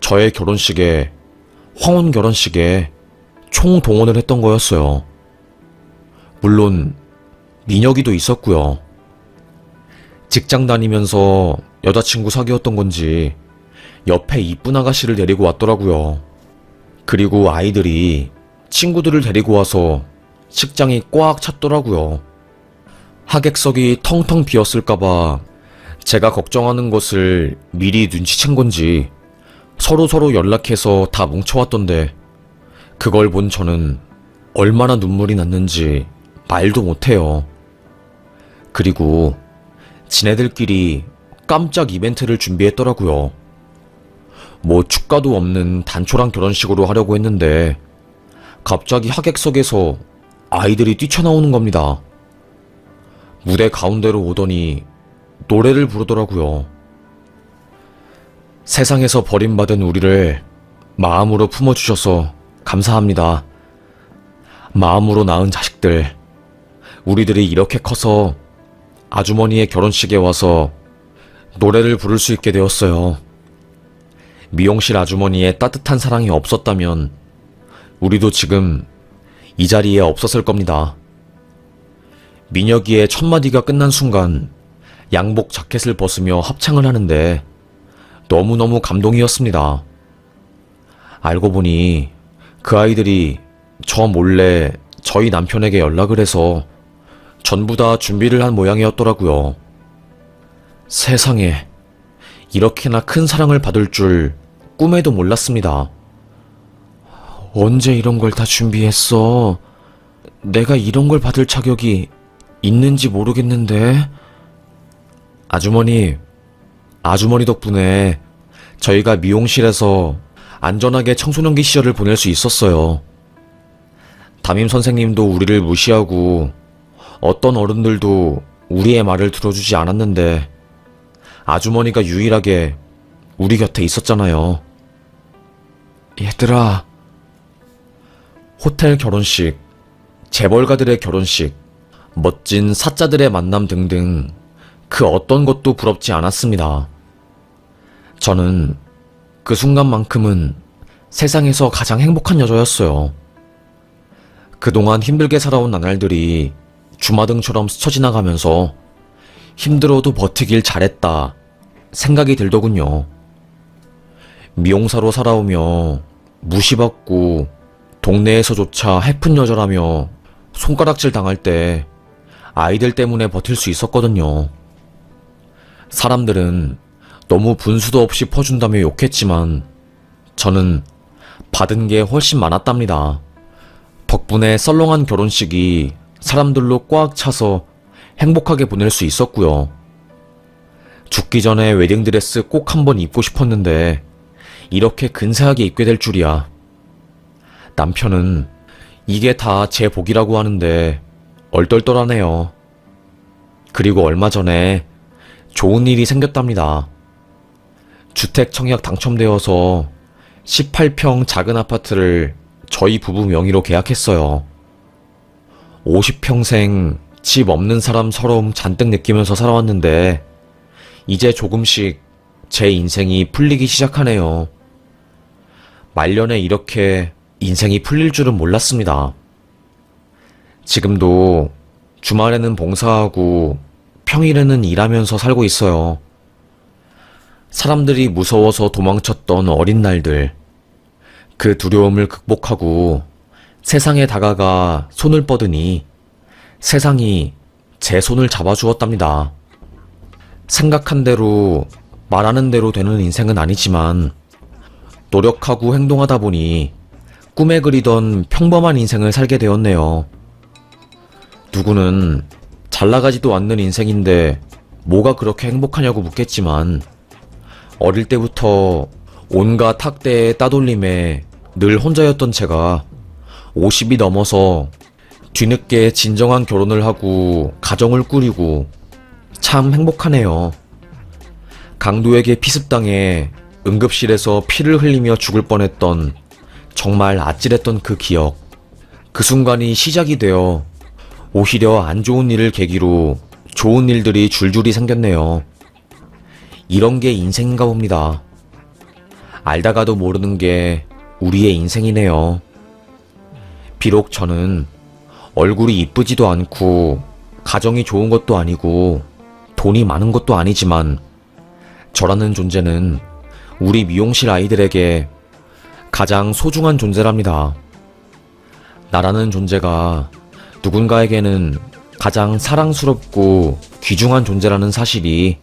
저의 결혼식에, 황혼 결혼식에 총동원을 했던 거였어요. 물론 민혁이도 있었고요. 직장 다니면서 여자친구 사귀었던 건지 옆에 이쁜 아가씨를 데리고 왔더라고요. 그리고 아이들이 친구들을 데리고 와서 식장이 꽉 찼더라고요. 하객석이 텅텅 비었을까봐 제가 걱정하는 것을 미리 눈치챈 건지 서로 연락해서 다 뭉쳐왔던데 그걸 본 저는 얼마나 눈물이 났는지 말도 못해요. 그리고 지네들끼리 깜짝 이벤트를 준비했더라고요. 뭐 축가도 없는 단촐한 결혼식으로 하려고 했는데 갑자기 하객석에서 아이들이 뛰쳐나오는 겁니다. 무대 가운데로 오더니 노래를 부르더라고요. 세상에서 버림받은 우리를 마음으로 품어주셔서 감사합니다. 마음으로 낳은 자식들, 우리들이 이렇게 커서 아주머니의 결혼식에 와서 노래를 부를 수 있게 되었어요. 미용실 아주머니의 따뜻한 사랑이 없었다면 우리도 지금 이 자리에 없었을 겁니다. 민혁이의 첫 마디가 끝난 순간 양복 자켓을 벗으며 합창을 하는데 너무너무 감동이었습니다. 알고 보니 그 아이들이 저 몰래 저희 남편에게 연락을 해서 전부 다 준비를 한 모양이었더라고요. 세상에, 이렇게나 큰 사랑을 받을 줄 꿈에도 몰랐습니다. 언제 이런 걸 다 준비했어? 내가 이런 걸 받을 자격이 있는지 모르겠는데. 아주머니 덕분에 저희가 미용실에서 안전하게 청소년기 시절을 보낼 수 있었어요. 담임 선생님도 우리를 무시하고 어떤 어른들도 우리의 말을 들어주지 않았는데 아주머니가 유일하게 우리 곁에 있었잖아요. 얘들아. 호텔 결혼식, 재벌가들의 결혼식, 멋진 사자들의 만남 등등 그 어떤 것도 부럽지 않았습니다. 저는 그 순간만큼은 세상에서 가장 행복한 여자였어요. 그동안 힘들게 살아온 나날들이 주마등처럼 스쳐 지나가면서 힘들어도 버티길 잘했다 생각이 들더군요. 미용사로 살아오며 무시받고 동네에서조차 해픈 여자라며 손가락질 당할 때 아이들 때문에 버틸 수 있었거든요. 사람들은 너무 분수도 없이 퍼준다며 욕했지만 저는 받은 게 훨씬 많았답니다. 덕분에 썰렁한 결혼식이 사람들로 꽉 차서 행복하게 보낼 수 있었고요. 죽기 전에 웨딩드레스 꼭 한번 입고 싶었는데 이렇게 근사하게 입게 될 줄이야. 남편은 이게 다 제 복이라고 하는데 얼떨떨하네요. 그리고 얼마 전에 좋은 일이 생겼답니다. 주택 청약 당첨되어서 18평 작은 아파트를 저희 부부 명의로 계약했어요. 50평생 집 없는 사람 서러움 잔뜩 느끼면서 살아왔는데 이제 조금씩 제 인생이 풀리기 시작하네요. 말년에 이렇게 인생이 풀릴 줄은 몰랐습니다. 지금도 주말에는 봉사하고 평일에는 일하면서 살고 있어요. 사람들이 무서워서 도망쳤던 어린 날들, 그 두려움을 극복하고 세상에 다가가 손을 뻗으니 세상이 제 손을 잡아주었답니다. 생각한 대로 말하는 대로 되는 인생은 아니지만 노력하고 행동하다 보니 꿈에 그리던 평범한 인생을 살게 되었네요. 누구는 잘 나가지도 않는 인생인데 뭐가 그렇게 행복하냐고 묻겠지만 어릴 때부터 온갖 학대에 따돌림에 늘 혼자였던 제가 50이 넘어서 뒤늦게 진정한 결혼을 하고 가정을 꾸리고 참 행복하네요. 강도에게 피습당해 응급실에서 피를 흘리며 죽을 뻔했던 정말 아찔했던 그 기억. 그 순간이 시작이 되어 오히려 안 좋은 일을 계기로 좋은 일들이 줄줄이 생겼네요. 이런 게 인생인가 봅니다. 알다가도 모르는 게 우리의 인생이네요. 비록 저는 얼굴이 이쁘지도 않고 가정이 좋은 것도 아니고 돈이 많은 것도 아니지만 저라는 존재는 우리 미용실 아이들에게 가장 소중한 존재랍니다. 나라는 존재가 누군가에게는 가장 사랑스럽고 귀중한 존재라는 사실이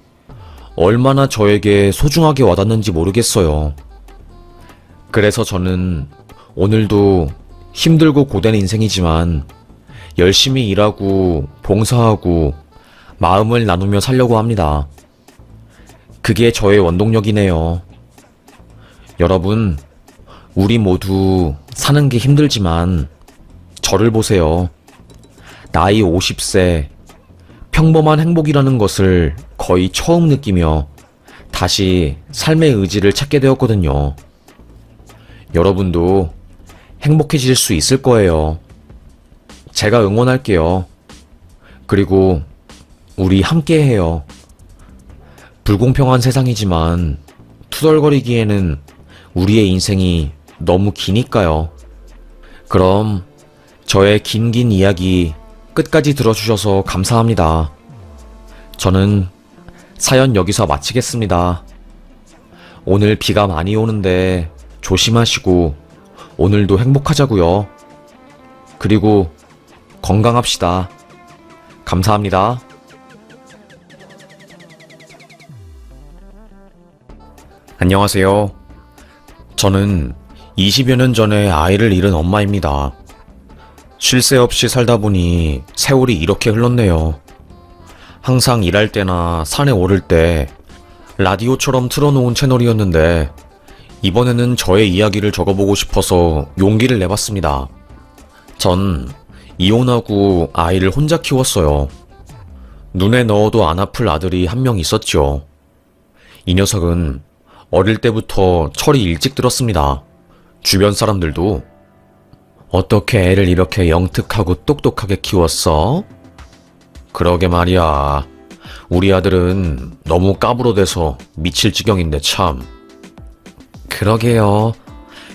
얼마나 저에게 소중하게 와닿는지 모르겠어요. 그래서 저는 오늘도 힘들고 고된 인생이지만 열심히 일하고 봉사하고 마음을 나누며 살려고 합니다. 그게 저의 원동력이네요. 여러분, 우리 모두 사는 게 힘들지만 저를 보세요. 나이 50세, 평범한 행복이라는 것을 거의 처음 느끼며 다시 삶의 의지를 찾게 되었거든요. 여러분도 행복해질 수 있을 거예요. 제가 응원할게요. 그리고 우리 함께 해요. 불공평한 세상이지만 투덜거리기에는 우리의 인생이 너무 기니까요. 그럼 저의 긴 이야기 끝까지 들어주셔서 감사합니다. 저는 사연 여기서 마치겠습니다. 오늘 비가 많이 오는데 조심하시고 오늘도 행복하자고요. 그리고 건강합시다. 감사합니다. 안녕하세요. 저는 20여 년 전에 아이를 잃은 엄마입니다. 쉴 새 없이 살다 보니 세월이 이렇게 흘렀네요. 항상 일할 때나 산에 오를 때 라디오처럼 틀어놓은 채널이었는데 이번에는 저의 이야기를 적어보고 싶어서 용기를 내봤습니다. 전 이혼하고 아이를 혼자 키웠어요. 눈에 넣어도 안 아플 아들이 한 명 있었죠. 이 녀석은 어릴 때부터 철이 일찍 들었습니다. 주변 사람들도 어떻게 애를 이렇게 영특하고 똑똑하게 키웠어? 그러게 말이야. 우리 아들은 너무 까불어대서 미칠 지경인데 참. 그러게요.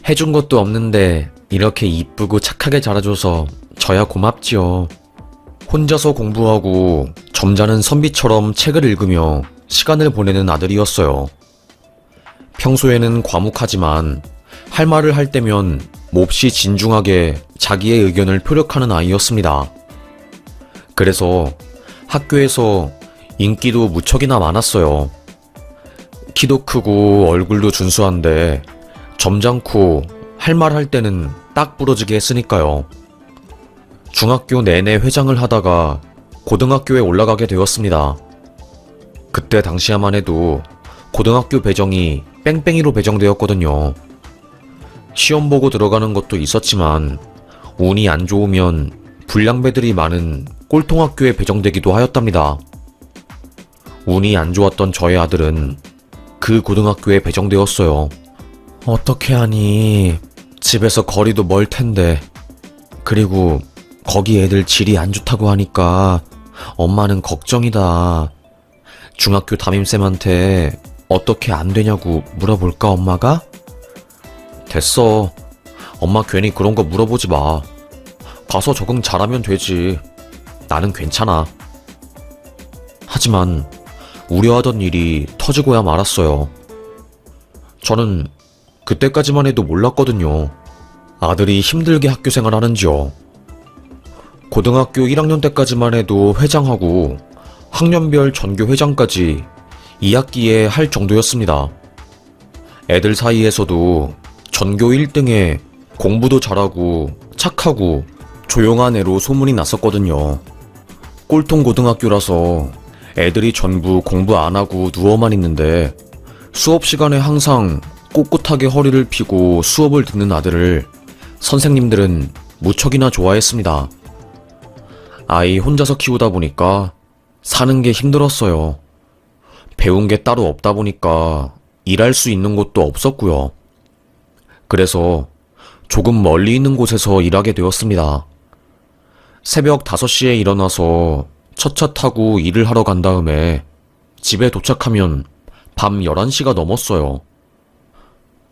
해준 것도 없는데 이렇게 이쁘고 착하게 자라줘서 저야 고맙지요. 혼자서 공부하고 점잖은 선비처럼 책을 읽으며 시간을 보내는 아들이었어요. 평소에는 과묵하지만 할 말을 할 때면 몹시 진중하게 자기의 의견을 표력하는 아이였습니다. 그래서 학교에서 인기도 무척이나 많았어요. 키도 크고 얼굴도 준수한데 점잖고 할 말 할 때는 딱 부러지게 했으니까요. 중학교 내내 회장을 하다가 고등학교에 올라가게 되었습니다. 그때 당시야만 해도 고등학교 배정이 뺑뺑이로 배정되었거든요. 시험 보고 들어가는 것도 있었지만 운이 안 좋으면 불량배들이 많은 꼴통학교에 배정되기도 하였답니다. 운이 안 좋았던 저의 아들은 그 고등학교에 배정되었어요. 어떻게 하니? 집에서 거리도 멀 텐데. 그리고 거기 애들 질이 안 좋다고 하니까 엄마는 걱정이다. 중학교 담임쌤한테 어떻게 안 되냐고 물어볼까, 엄마가? 됐어. 엄마 괜히 그런 거 물어보지 마. 가서 적응 잘하면 되지. 나는 괜찮아. 하지만 우려하던 일이 터지고야 말았어요. 저는 그때까지만 해도 몰랐거든요. 아들이 힘들게 학교 생활하는지요. 고등학교 1학년 때까지만 해도 회장하고 학년별 전교 회장까지 2학기에 할 정도였습니다. 애들 사이에서도 전교 1등에 공부도 잘하고 착하고 조용한 애로 소문이 났었거든요. 꼴통 고등학교라서 애들이 전부 공부 안 하고 누워만 있는데 수업 시간에 항상 꼿꼿하게 허리를 펴고 수업을 듣는 아들을 선생님들은 무척이나 좋아했습니다. 아이 혼자서 키우다 보니까 사는 게 힘들었어요. 배운 게 따로 없다 보니까 일할 수 있는 곳도 없었고요. 그래서 조금 멀리 있는 곳에서 일하게 되었습니다. 새벽 5시에 일어나서 첫 차 타고 일을 하러 간 다음에 집에 도착하면 밤 11시가 넘었어요.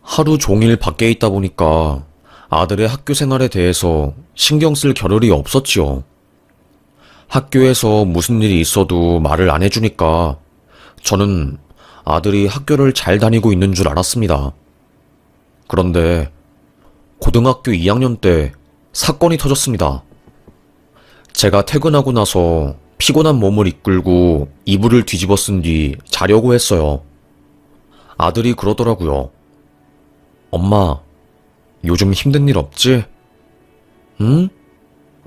하루 종일 밖에 있다 보니까 아들의 학교 생활에 대해서 신경 쓸 겨를이 없었지요. 학교에서 무슨 일이 있어도 말을 안 해주니까 저는 아들이 학교를 잘 다니고 있는 줄 알았습니다. 그런데 고등학교 2학년 때 사건이 터졌습니다. 제가 퇴근하고 나서 피곤한 몸을 이끌고 이불을 뒤집어 쓴 뒤 자려고 했어요. 아들이 그러더라고요. 엄마, 요즘 힘든 일 없지? 응?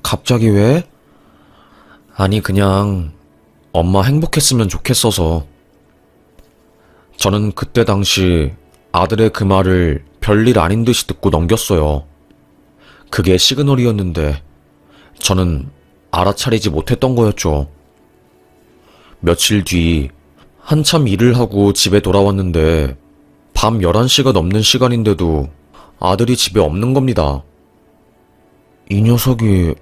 갑자기 왜? 아니, 그냥 엄마 행복했으면 좋겠어서. 저는 그때 당시 아들의 그 말을 별일 아닌 듯이 듣고 넘겼어요. 그게 시그널이었는데 저는 알아차리지 못했던 거였죠. 며칠 뒤 한참 일을 하고 집에 돌아왔는데 밤 11시가 넘는 시간인데도 아들이 집에 없는 겁니다. 이 녀석이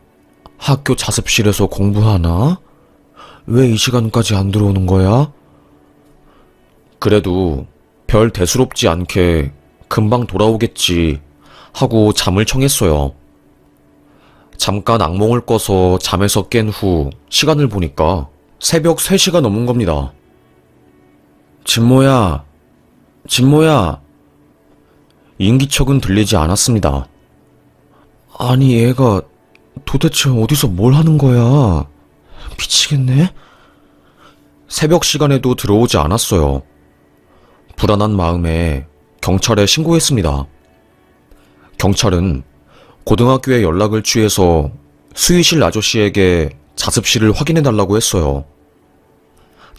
학교 자습실에서 공부하나? 왜 이 시간까지 안 들어오는 거야? 그래도 별 대수롭지 않게 금방 돌아오겠지 하고 잠을 청했어요. 잠깐 악몽을 꿔서 잠에서 깬 후 시간을 보니까 새벽 3시가 넘은 겁니다. 진모야, 진모야. 인기척은 들리지 않았습니다. 아니, 얘가 도대체 어디서 뭘 하는 거야? 미치겠네? 새벽 시간에도 들어오지 않았어요. 불안한 마음에 경찰에 신고했습니다. 경찰은 고등학교에 연락을 취해서 수의실 아저씨에게 자습실을 확인해달라고 했어요.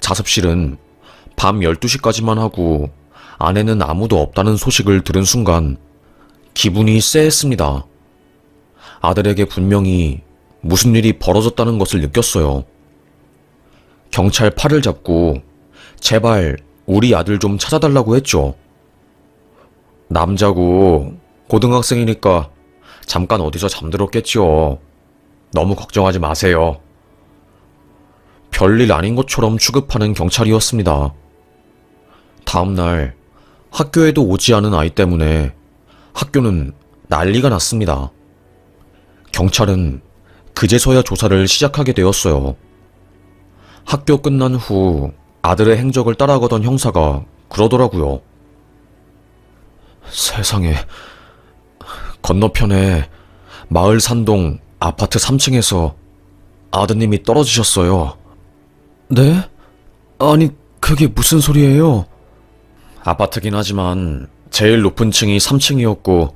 자습실은 밤 12시까지만 하고 안에는 아무도 없다는 소식을 들은 순간 기분이 쎄했습니다. 아들에게 분명히 무슨 일이 벌어졌다는 것을 느꼈어요. 경찰 팔을 잡고 제발 우리 아들 좀 찾아달라고 했죠. 남자고 고등학생이니까 잠깐 어디서 잠들었겠지요. 너무 걱정하지 마세요. 별일 아닌 것처럼 취급하는 경찰이었습니다. 다음날 학교에도 오지 않은 아이 때문에 학교는 난리가 났습니다. 경찰은 그제서야 조사를 시작하게 되었어요. 학교 끝난 후 아들의 행적을 따라가던 형사가 그러더라고요. 세상에, 건너편에 마을 산동 아파트 3층에서 아드님이 떨어지셨어요. 네? 아니, 그게 무슨 소리예요? 아파트긴 하지만 제일 높은 층이 3층이었고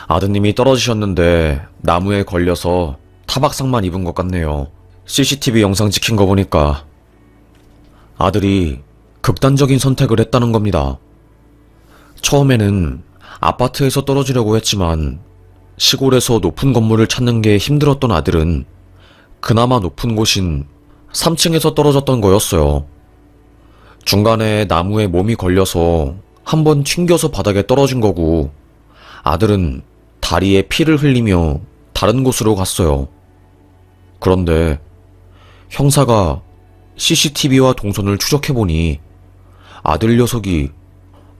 아드님이 떨어지셨는데 나무에 걸려서 타박상만 입은 것 같네요. CCTV 영상 찍힌 거 보니까 아들이 극단적인 선택을 했다는 겁니다. 처음에는 아파트에서 떨어지려고 했지만 시골에서 높은 건물을 찾는 게 힘들었던 아들은 그나마 높은 곳인 3층에서 떨어졌던 거였어요. 중간에 나무에 몸이 걸려서 한번 튕겨서 바닥에 떨어진 거고, 아들은 다리에 피를 흘리며 다른 곳으로 갔어요. 그런데 형사가 CCTV와 동선을 추적해보니 아들 녀석이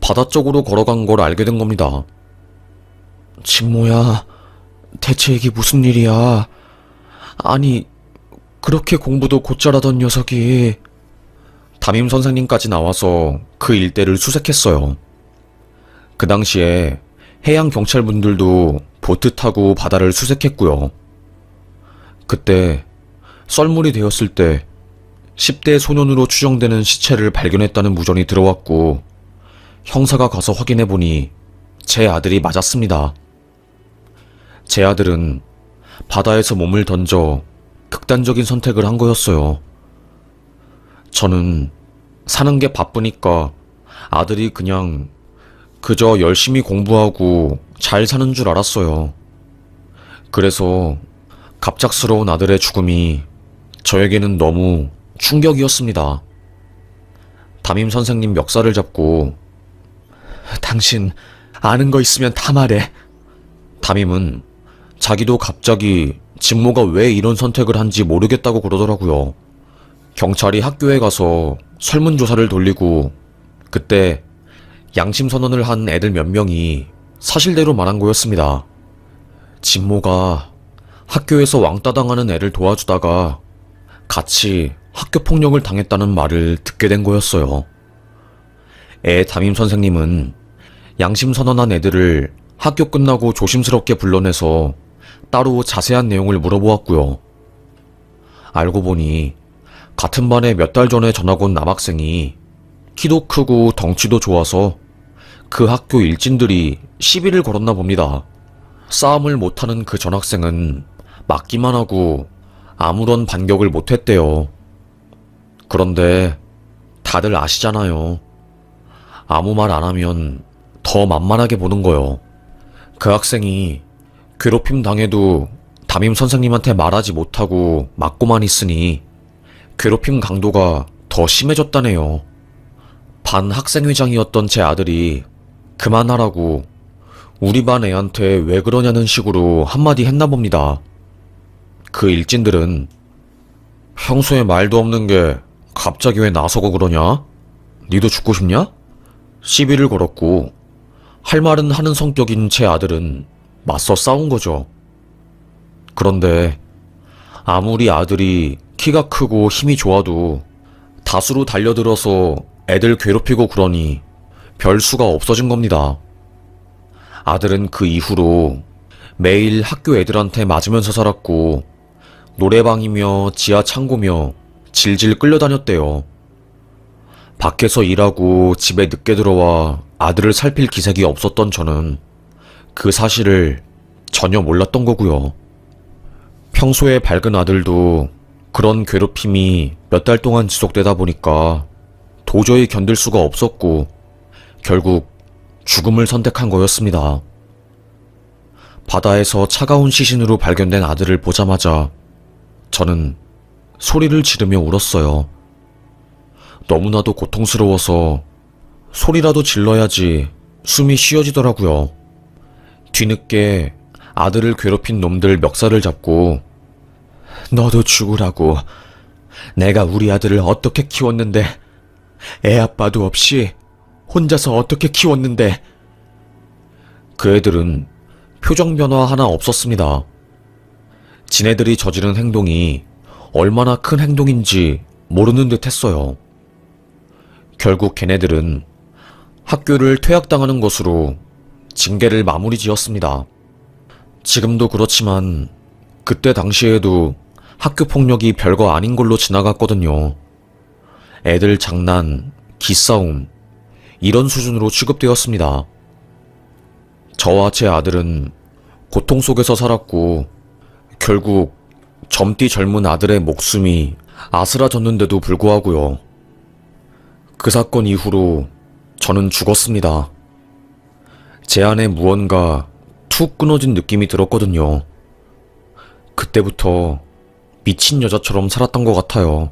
바다 쪽으로 걸어간 걸 알게 된 겁니다. 진모야, 대체 이게 무슨 일이야? 아니, 그렇게 공부도 곧잘하던 녀석이. 담임 선생님까지 나와서 그 일대를 수색했어요. 그 당시에 해양 경찰분들도 보트 타고 바다를 수색했고요. 그때 썰물이 되었을 때 10대 소년으로 추정되는 시체를 발견했다는 무전이 들어왔고, 형사가 가서 확인해보니 제 아들이 맞았습니다. 제 아들은 바다에서 몸을 던져 극단적인 선택을 한 거였어요. 저는 사는 게 바쁘니까 아들이 그냥 그저 열심히 공부하고 잘 사는 줄 알았어요. 그래서 갑작스러운 아들의 죽음이 저에게는 너무 충격이었습니다. 담임 선생님 멱살을 잡고, 당신 아는 거 있으면 다 말해. 담임은 자기도 갑자기 진모가 왜 이런 선택을 한지 모르겠다고 그러더라고요. 경찰이 학교에 가서 설문조사를 돌리고 그때 양심선언을 한 애들 몇 명이 사실대로 말한 거였습니다. 진모가 학교에서 왕따 당하는 애를 도와주다가 같이 학교폭력을 당했다는 말을 듣게 된 거였어요. 애 담임 선생님은 양심선언한 애들을 학교 끝나고 조심스럽게 불러내서 따로 자세한 내용을 물어보았고요. 알고 보니 같은 반에 몇 달 전에 전학 온 남학생이 키도 크고 덩치도 좋아서 그 학교 일진들이 시비를 걸었나 봅니다. 싸움을 못하는 그 전학생은 맞기만 하고 아무런 반격을 못했대요. 그런데 다들 아시잖아요. 아무 말 안 하면 더 만만하게 보는 거요. 그 학생이 괴롭힘 당해도 담임 선생님한테 말하지 못하고 맞고만 있으니 괴롭힘 강도가 더 심해졌다네요. 반 학생회장이었던 제 아들이 그만하라고 우리 반 애한테 왜 그러냐는 식으로 한마디 했나 봅니다. 그 일진들은 평소에 말도 없는 게 갑자기 왜 나서고 그러냐? 니도 죽고 싶냐? 시비를 걸었고, 할 말은 하는 성격인 제 아들은 맞서 싸운 거죠. 그런데 아무리 아들이 키가 크고 힘이 좋아도 다수로 달려들어서 애들 괴롭히고 그러니 별 수가 없어진 겁니다. 아들은 그 이후로 매일 학교 애들한테 맞으면서 살았고, 노래방이며 지하 창고며 질질 끌려다녔대요. 밖에서 일하고 집에 늦게 들어와 아들을 살필 기색이 없었던 저는 그 사실을 전혀 몰랐던 거고요. 평소에 밝은 아들도 그런 괴롭힘이 몇 달 동안 지속되다 보니까 도저히 견딜 수가 없었고 결국 죽음을 선택한 거였습니다. 바다에서 차가운 시신으로 발견된 아들을 보자마자 저는 소리를 지르며 울었어요. 너무나도 고통스러워서 소리라도 질러야지 숨이 쉬어지더라고요. 뒤늦게 아들을 괴롭힌 놈들 멱살을 잡고 너도 죽으라고. 내가 우리 아들을 어떻게 키웠는데, 애 아빠도 없이 혼자서 어떻게 키웠는데. 그 애들은 표정 변화 하나 없었습니다. 지네들이 저지른 행동이 얼마나 큰 행동인지 모르는 듯 했어요. 결국 걔네들은 학교를 퇴학당하는 것으로 징계를 마무리 지었습니다. 지금도 그렇지만 그때 당시에도 학교 폭력이 별거 아닌 걸로 지나갔거든요. 애들 장난, 기싸움, 이런 수준으로 취급되었습니다. 저와 제 아들은 고통 속에서 살았고 결국 젊디 젊은 아들의 목숨이 아스라졌는데도 불구하고요. 그 사건 이후로 저는 죽었습니다. 제 안에 무언가 툭 끊어진 느낌이 들었거든요. 그때부터 미친 여자처럼 살았던 것 같아요.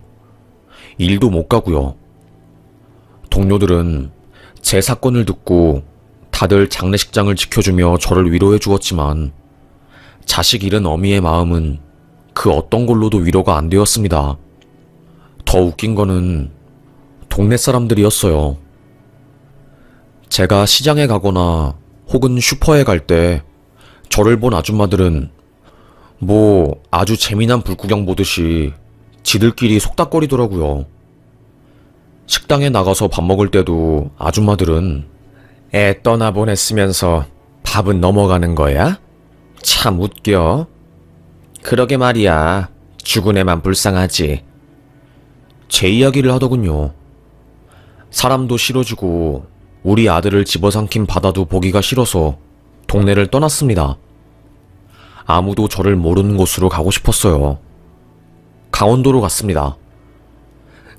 일도 못 가고요. 동료들은 제 사건을 듣고 다들 장례식장을 지켜주며 저를 위로해 주었지만 자식 잃은 어미의 마음은 그 어떤 걸로도 위로가 안 되었습니다. 더 웃긴 거는 동네 사람들이었어요. 제가 시장에 가거나 혹은 슈퍼에 갈 때 저를 본 아줌마들은 뭐 아주 재미난 불구경 보듯이 지들끼리 속닥거리더라고요. 식당에 나가서 밥 먹을 때도 아줌마들은 애 떠나보냈으면서 밥은 넘어가는 거야? 참 웃겨. 그러게 말이야. 죽은 애만 불쌍하지. 제 이야기를 하더군요. 사람도 싫어지고 우리 아들을 집어삼킨 바다도 보기가 싫어서 동네를 떠났습니다. 아무도 저를 모르는 곳으로 가고 싶었어요. 강원도로 갔습니다.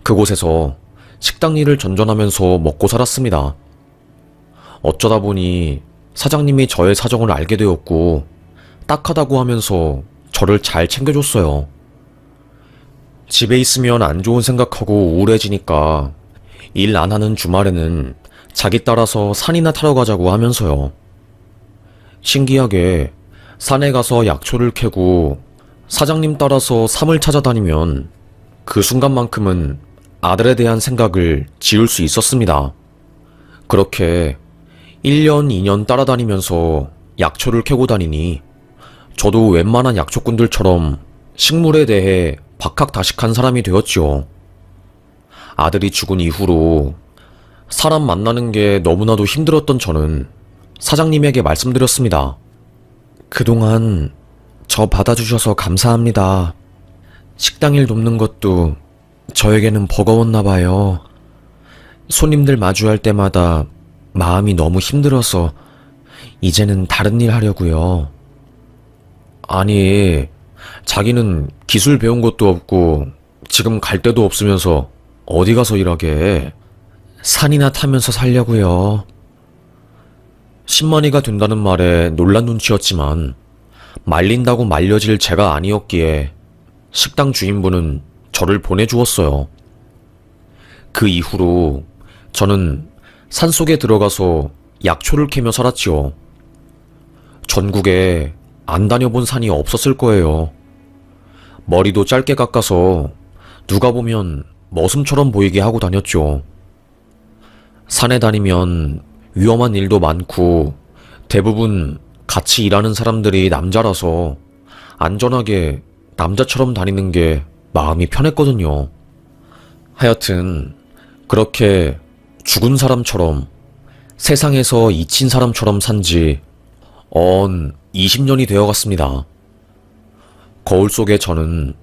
그곳에서 식당 일을 전전하면서 먹고 살았습니다. 어쩌다 보니 사장님이 저의 사정을 알게 되었고 딱하다고 하면서 저를 잘 챙겨줬어요. 집에 있으면 안 좋은 생각하고 우울해지니까 일 안 하는 주말에는 자기 따라서 산이나 타러 가자고 하면서요. 신기하게 산에 가서 약초를 캐고 사장님 따라서 삶을 찾아다니면 그 순간만큼은 아들에 대한 생각을 지울 수 있었습니다. 그렇게 1년, 2년 따라다니면서 약초를 캐고 다니니 저도 웬만한 약초꾼들처럼 식물에 대해 박학다식한 사람이 되었지요. 아들이 죽은 이후로 사람 만나는 게 너무나도 힘들었던 저는 사장님에게 말씀드렸습니다. 그동안 저 받아주셔서 감사합니다. 식당 일 돕는 것도 저에게는 버거웠나 봐요. 손님들 마주할 때마다 마음이 너무 힘들어서 이제는 다른 일 하려고요. 아니, 자기는 기술 배운 것도 없고 지금 갈 데도 없으면서 어디 가서 일하게. 산이나 타면서 살려고요. 10만이가 된다는 말에 놀란 눈치였지만 말린다고 말려질 제가 아니었기에 식당 주인분은 저를 보내주었어요. 그 이후로 저는 산속에 들어가서 약초를 캐며 살았지요. 전국에 안 다녀본 산이 없었을 거예요. 머리도 짧게 깎아서 누가 보면 머슴처럼 보이게 하고 다녔죠. 산에 다니면 위험한 일도 많고 대부분 같이 일하는 사람들이 남자라서 안전하게 남자처럼 다니는 게 마음이 편했거든요. 하여튼 그렇게 죽은 사람처럼 세상에서 잊힌 사람처럼 산지 20년이 되어갔습니다. 거울 속에 저는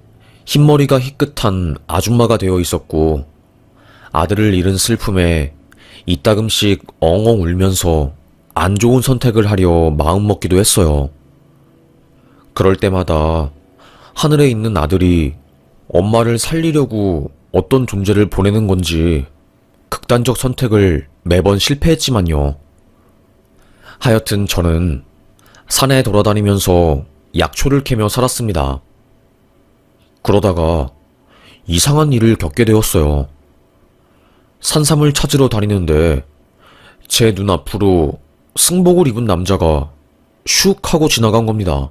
흰머리가 희끗한 아줌마가 되어 있었고 아들을 잃은 슬픔에 이따금씩 엉엉 울면서 안 좋은 선택을 하려 마음먹기도 했어요. 그럴 때마다 하늘에 있는 아들이 엄마를 살리려고 어떤 존재를 보내는 건지 극단적 선택을 매번 실패했지만요. 하여튼 저는 산에 돌아다니면서 약초를 캐며 살았습니다. 그러다가 이상한 일을 겪게 되었어요. 산삼을 찾으러 다니는데 제 눈앞으로 승복을 입은 남자가 슉 하고 지나간 겁니다.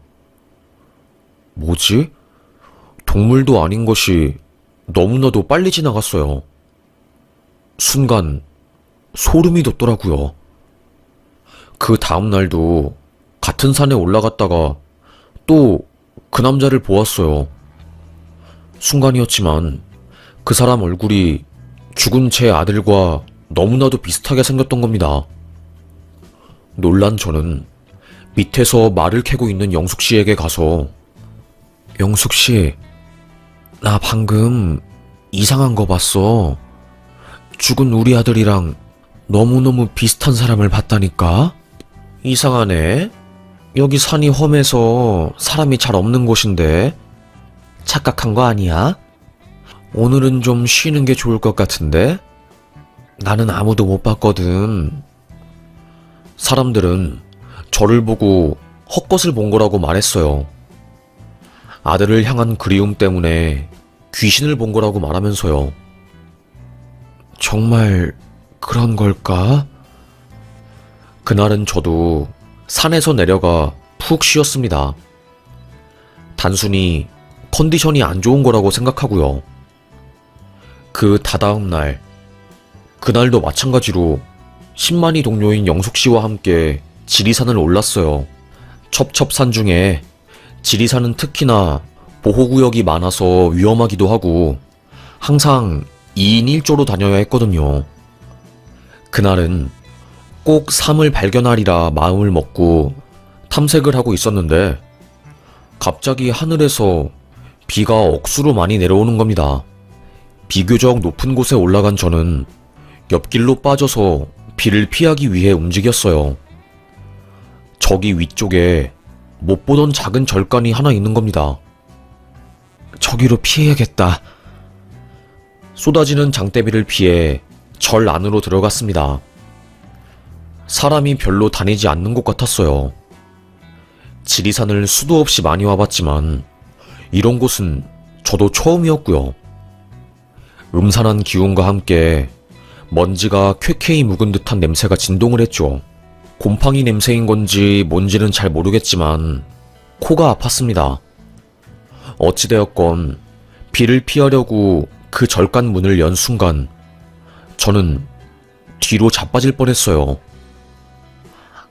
뭐지? 동물도 아닌 것이 너무나도 빨리 지나갔어요. 순간 소름이 돋더라고요. 그 다음날도 같은 산에 올라갔다가 또 그 남자를 보았어요. 순간이었지만 그 사람 얼굴이 죽은 제 아들과 너무나도 비슷하게 생겼던 겁니다. 놀란 저는 밑에서 말을 캐고 있는 영숙 씨에게 가서 영숙 씨, 나 방금 이상한 거 봤어. 죽은 우리 아들이랑 너무너무 비슷한 사람을 봤다니까? 이상하네. 여기 산이 험해서 사람이 잘 없는 곳인데. 착각한 거 아니야? 오늘은 좀 쉬는 게 좋을 것 같은데? 나는 아무도 못 봤거든. 사람들은 저를 보고 헛것을 본 거라고 말했어요. 아들을 향한 그리움 때문에 귀신을 본 거라고 말하면서요. 정말 그런 걸까? 그날은 저도 산에서 내려가 푹 쉬었습니다. 단순히 컨디션이 안 좋은 거라고 생각하고요. 그 다다음 날, 그날도 마찬가지로 10만이 동료인 영숙 씨와 함께 지리산을 올랐어요. 첩첩산 중에 지리산은 특히나 보호구역이 많아서 위험하기도 하고 항상 2인 1조로 다녀야 했거든요. 그날은 꼭 삶을 발견하리라 마음을 먹고 탐색을 하고 있었는데 갑자기 하늘에서 비가 억수로 많이 내려오는 겁니다. 비교적 높은 곳에 올라간 저는 옆길로 빠져서 비를 피하기 위해 움직였어요. 저기 위쪽에 못 보던 작은 절간이 하나 있는 겁니다. 저기로 피해야겠다. 쏟아지는 장대비를 피해 절 안으로 들어갔습니다. 사람이 별로 다니지 않는 곳 같았어요. 지리산을 수도 없이 많이 와봤지만 이런 곳은 저도 처음이었고요. 음산한 기운과 함께 먼지가 쾌쾌히 묵은 듯한 냄새가 진동을 했죠. 곰팡이 냄새인 건지 뭔지는 잘 모르겠지만 코가 아팠습니다. 어찌되었건 비를 피하려고 그 절간 문을 연 순간 저는 뒤로 자빠질 뻔했어요.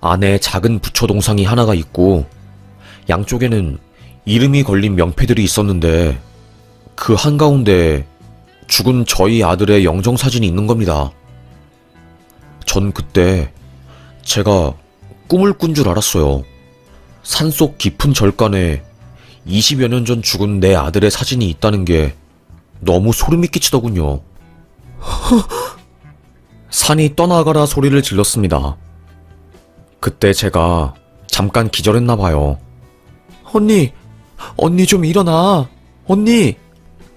안에 작은 부처 동상이 하나가 있고 양쪽에는 이름이 걸린 명패들이 있었는데 그 한가운데 죽은 저희 아들의 영정사진이 있는 겁니다. 전 그때 제가 꿈을 꾼 줄 알았어요. 산속 깊은 절간에 20여 년 전 죽은 내 아들의 사진이 있다는 게 너무 소름이 끼치더군요. 산이 떠나가라 소리를 질렀습니다. 그때 제가 잠깐 기절했나 봐요. 언니 좀 일어나. 언니!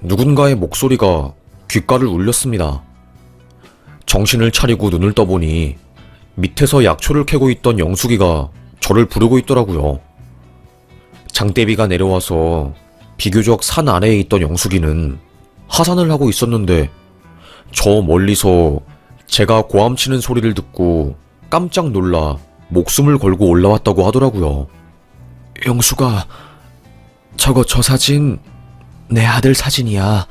누군가의 목소리가 귓가를 울렸습니다. 정신을 차리고 눈을 떠보니 밑에서 약초를 캐고 있던 영숙이가 저를 부르고 있더라고요. 장대비가 내려와서 비교적 산 아래에 있던 영숙이는 하산을 하고 있었는데 저 멀리서 제가 고함치는 소리를 듣고 깜짝 놀라 목숨을 걸고 올라왔다고 하더라고요. 영숙아, 저 사진 내 아들 사진이야.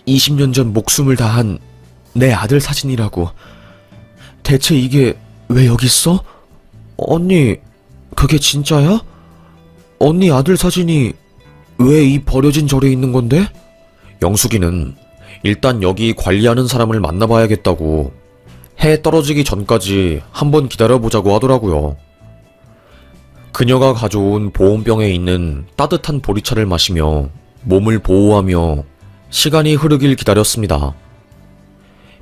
20년 전 목숨을 다한 내 아들 사진이라고. 대체 이게 왜 여기 있어? 언니, 그게 진짜야? 언니 아들 사진이 왜 이 버려진 절에 있는 건데? 영숙이는 일단 여기 관리하는 사람을 만나봐야겠다고 해 떨어지기 전까지 한번 기다려보자고 하더라고요. 그녀가 가져온 보온병에 있는 따뜻한 보리차를 마시며 몸을 보호하며 시간이 흐르길 기다렸습니다.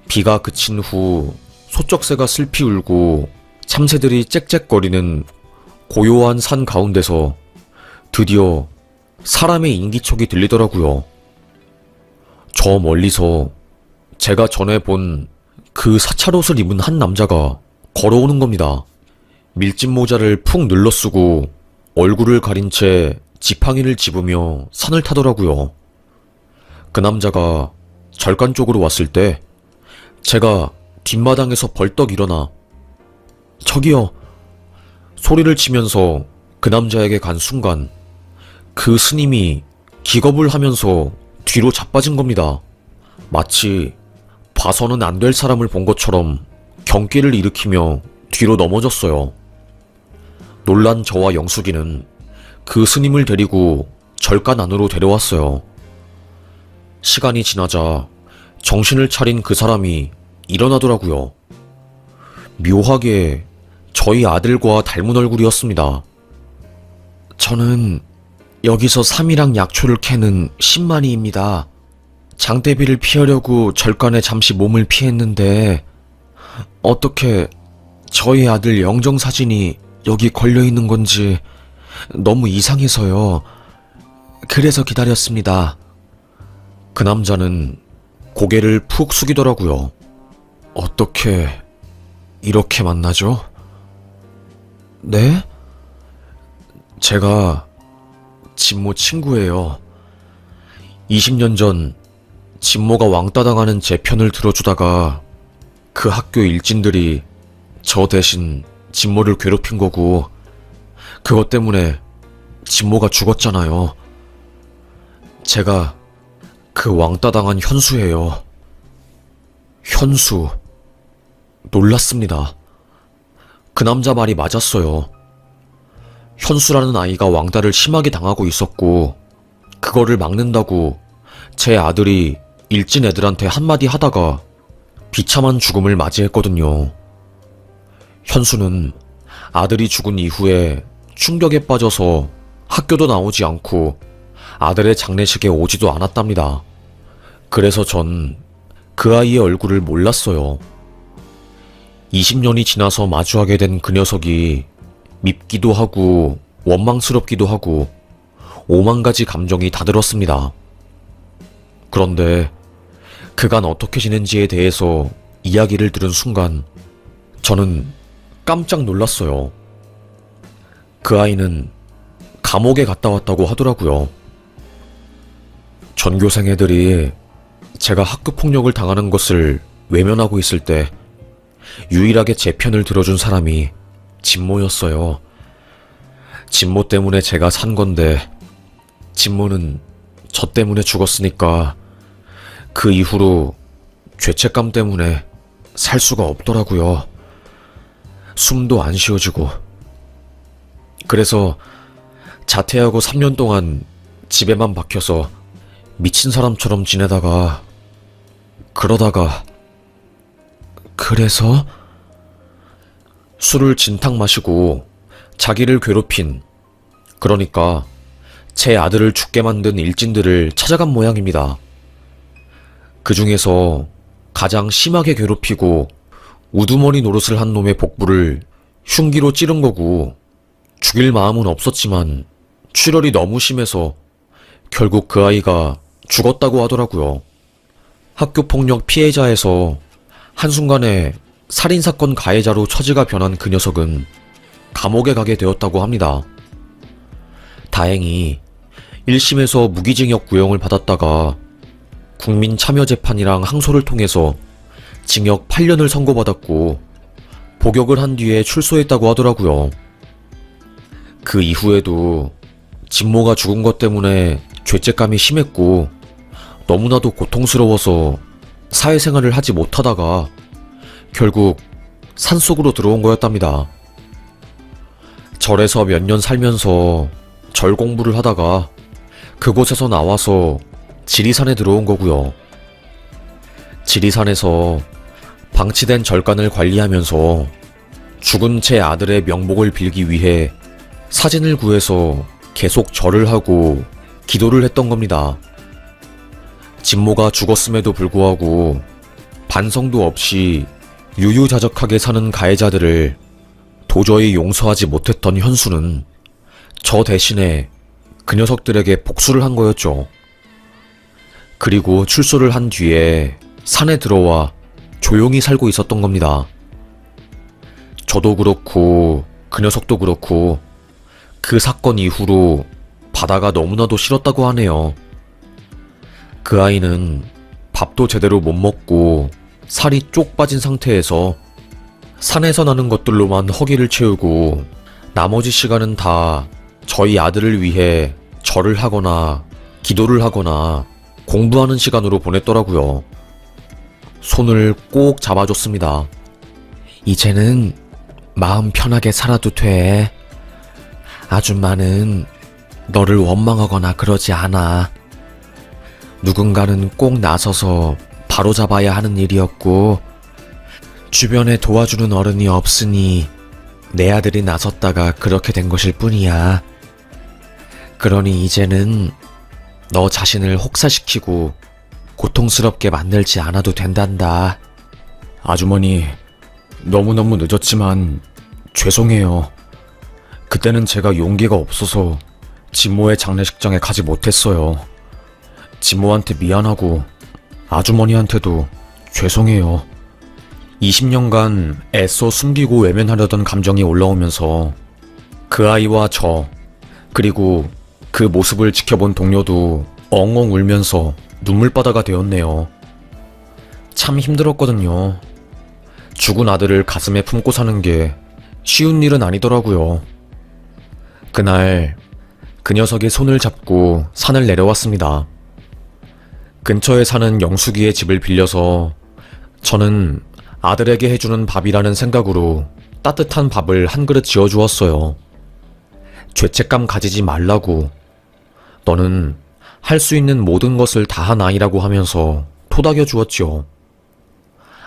비가 그친 후 소쩍새가 슬피 울고 참새들이 짹짹거리는 고요한 산 가운데서 드디어 사람의 인기척이 들리더라고요. 저 멀리서 제가 전에 본 그 사찰옷을 입은 한 남자가 걸어오는 겁니다. 밀짚 모자를 푹 눌러 쓰고 얼굴을 가린 채 지팡이를 집으며 산을 타더라고요. 그 남자가 절간 쪽으로 왔을 때 제가 뒷마당에서 벌떡 일어나 저기요! 소리를 치면서 그 남자에게 간 순간 그 스님이 기겁을 하면서 뒤로 자빠진 겁니다. 마치 봐서는 안 될 사람을 본 것처럼 경기를 일으키며 뒤로 넘어졌어요. 놀란 저와 영숙이는 그 스님을 데리고 절간 안으로 데려왔어요. 시간이 지나자 정신을 차린 그 사람이 일어나더라고요. 묘하게 저희 아들과 닮은 얼굴이었습니다. 저는 여기서 삼이랑 약초를 캐는 신만이입니다. 장대비를 피하려고 절간에 잠시 몸을 피했는데 어떻게 저희 아들 영정사진이 여기 걸려있는 건지 너무 이상해서요. 그래서 기다렸습니다. 그 남자는 고개를 푹 숙이더라고요. 어떻게 이렇게 만나죠? 네? 제가 진모 친구예요. 20년 전 진모가 왕따 당하는 제 편을 들어주다가 그 학교 일진들이 저 대신 진모를 괴롭힌 거고, 그것 때문에 진모가 죽었잖아요. 제가 그 왕따 당한 현수예요. 현수. 놀랐습니다. 그 남자 말이 맞았어요. 현수라는 아이가 왕따를 심하게 당하고 있었고, 그거를 막는다고 제 아들이 일진 애들한테 한마디 하다가 비참한 죽음을 맞이했거든요. 현수는 아들이 죽은 이후에 충격에 빠져서 학교도 나오지 않고 아들의 장례식에 오지도 않았답니다. 그래서 전 그 아이의 얼굴을 몰랐어요. 20년이 지나서 마주하게 된 그 녀석이 밉기도 하고 원망스럽기도 하고 오만 가지 감정이 다 들었습니다. 그런데 그간 어떻게 지낸지에 대해서 이야기를 들은 순간 저는 깜짝 놀랐어요. 그 아이는 감옥에 갔다 왔다고 하더라고요. 전교생 애들이 제가 학교폭력을 당하는 것을 외면하고 있을 때 유일하게 제 편을 들어준 사람이 진모였어요. 진모 때문에 제가 산 건데 진모는 저 때문에 죽었으니까 그 이후로 죄책감 때문에 살 수가 없더라고요. 숨도 안 쉬어지고. 그래서 자퇴하고 3년 동안 집에만 박혀서 미친 사람처럼 지내다가 그래서 술을 진탕 마시고 자기를 괴롭힌, 그러니까 제 아들을 죽게 만든 일진들을 찾아간 모양입니다. 그 중에서 가장 심하게 괴롭히고 우두머리 노릇을 한 놈의 복부를 흉기로 찌른 거고, 죽일 마음은 없었지만 출혈이 너무 심해서 결국 그 아이가 죽었다고 하더라고요. 학교폭력 피해자에서 한순간에 살인사건 가해자로 처지가 변한 그 녀석은 감옥에 가게 되었다고 합니다. 다행히 1심에서 무기징역 구형을 받았다가 국민참여재판이랑 항소를 통해서 징역 8년을 선고받았고 복역을 한 뒤에 출소했다고 하더라고요. 그 이후에도 진모가 죽은 것 때문에 죄책감이 심했고 너무나도 고통스러워서 사회생활을 하지 못하다가 결국 산속으로 들어온 거였답니다. 절에서 몇 년 살면서 절 공부를 하다가 그곳에서 나와서 지리산에 들어온 거고요. 지리산에서 방치된 절간을 관리하면서 죽은 제 아들의 명복을 빌기 위해 사진을 구해서 계속 절을 하고 기도를 했던 겁니다. 진모가 죽었음에도 불구하고 반성도 없이 유유자적하게 사는 가해자들을 도저히 용서하지 못했던 현수는 저 대신에 그 녀석들에게 복수를 한 거였죠. 그리고 출소를 한 뒤에 산에 들어와 조용히 살고 있었던 겁니다. 저도 그렇고 그 녀석도 그렇고 그 사건 이후로 바다가 너무나도 싫었다고 하네요. 그 아이는 밥도 제대로 못 먹고 살이 쪽 빠진 상태에서 산에서 나는 것들로만 허기를 채우고 나머지 시간은 다 저희 아들을 위해 절을 하거나 기도를 하거나 공부하는 시간으로 보냈더라고요. 손을 꼭 잡아줬습니다. 이제는 마음 편하게 살아도 돼. 아줌마는 너를 원망하거나 그러지 않아. 누군가는 꼭 나서서 바로잡아야 하는 일이었고 주변에 도와주는 어른이 없으니 내 아들이 나섰다가 그렇게 된 것일 뿐이야. 그러니 이제는 너 자신을 혹사시키고 고통스럽게 만들지 않아도 된단다. 아주머니, 너무너무 늦었지만 죄송해요. 그때는 제가 용기가 없어서 진모의 장례식장에 가지 못했어요. 진모한테 미안하고 아주머니한테도 죄송해요. 20년간 애써 숨기고 외면하려던 감정이 올라오면서 그 아이와 저, 그리고 그 모습을 지켜본 동료도 엉엉 울면서 눈물바다가 되었네요. 참 힘들었거든요. 죽은 아들을 가슴에 품고 사는 게 쉬운 일은 아니더라고요. 그날 그 녀석의 손을 잡고 산을 내려왔습니다. 근처에 사는 영숙이의 집을 빌려서 저는 아들에게 해주는 밥이라는 생각으로 따뜻한 밥을 한 그릇 지어주었어요. 죄책감 가지지 말라고, 너는 할 수 있는 모든 것을 다한 아이라고 하면서 토닥여 주었지요.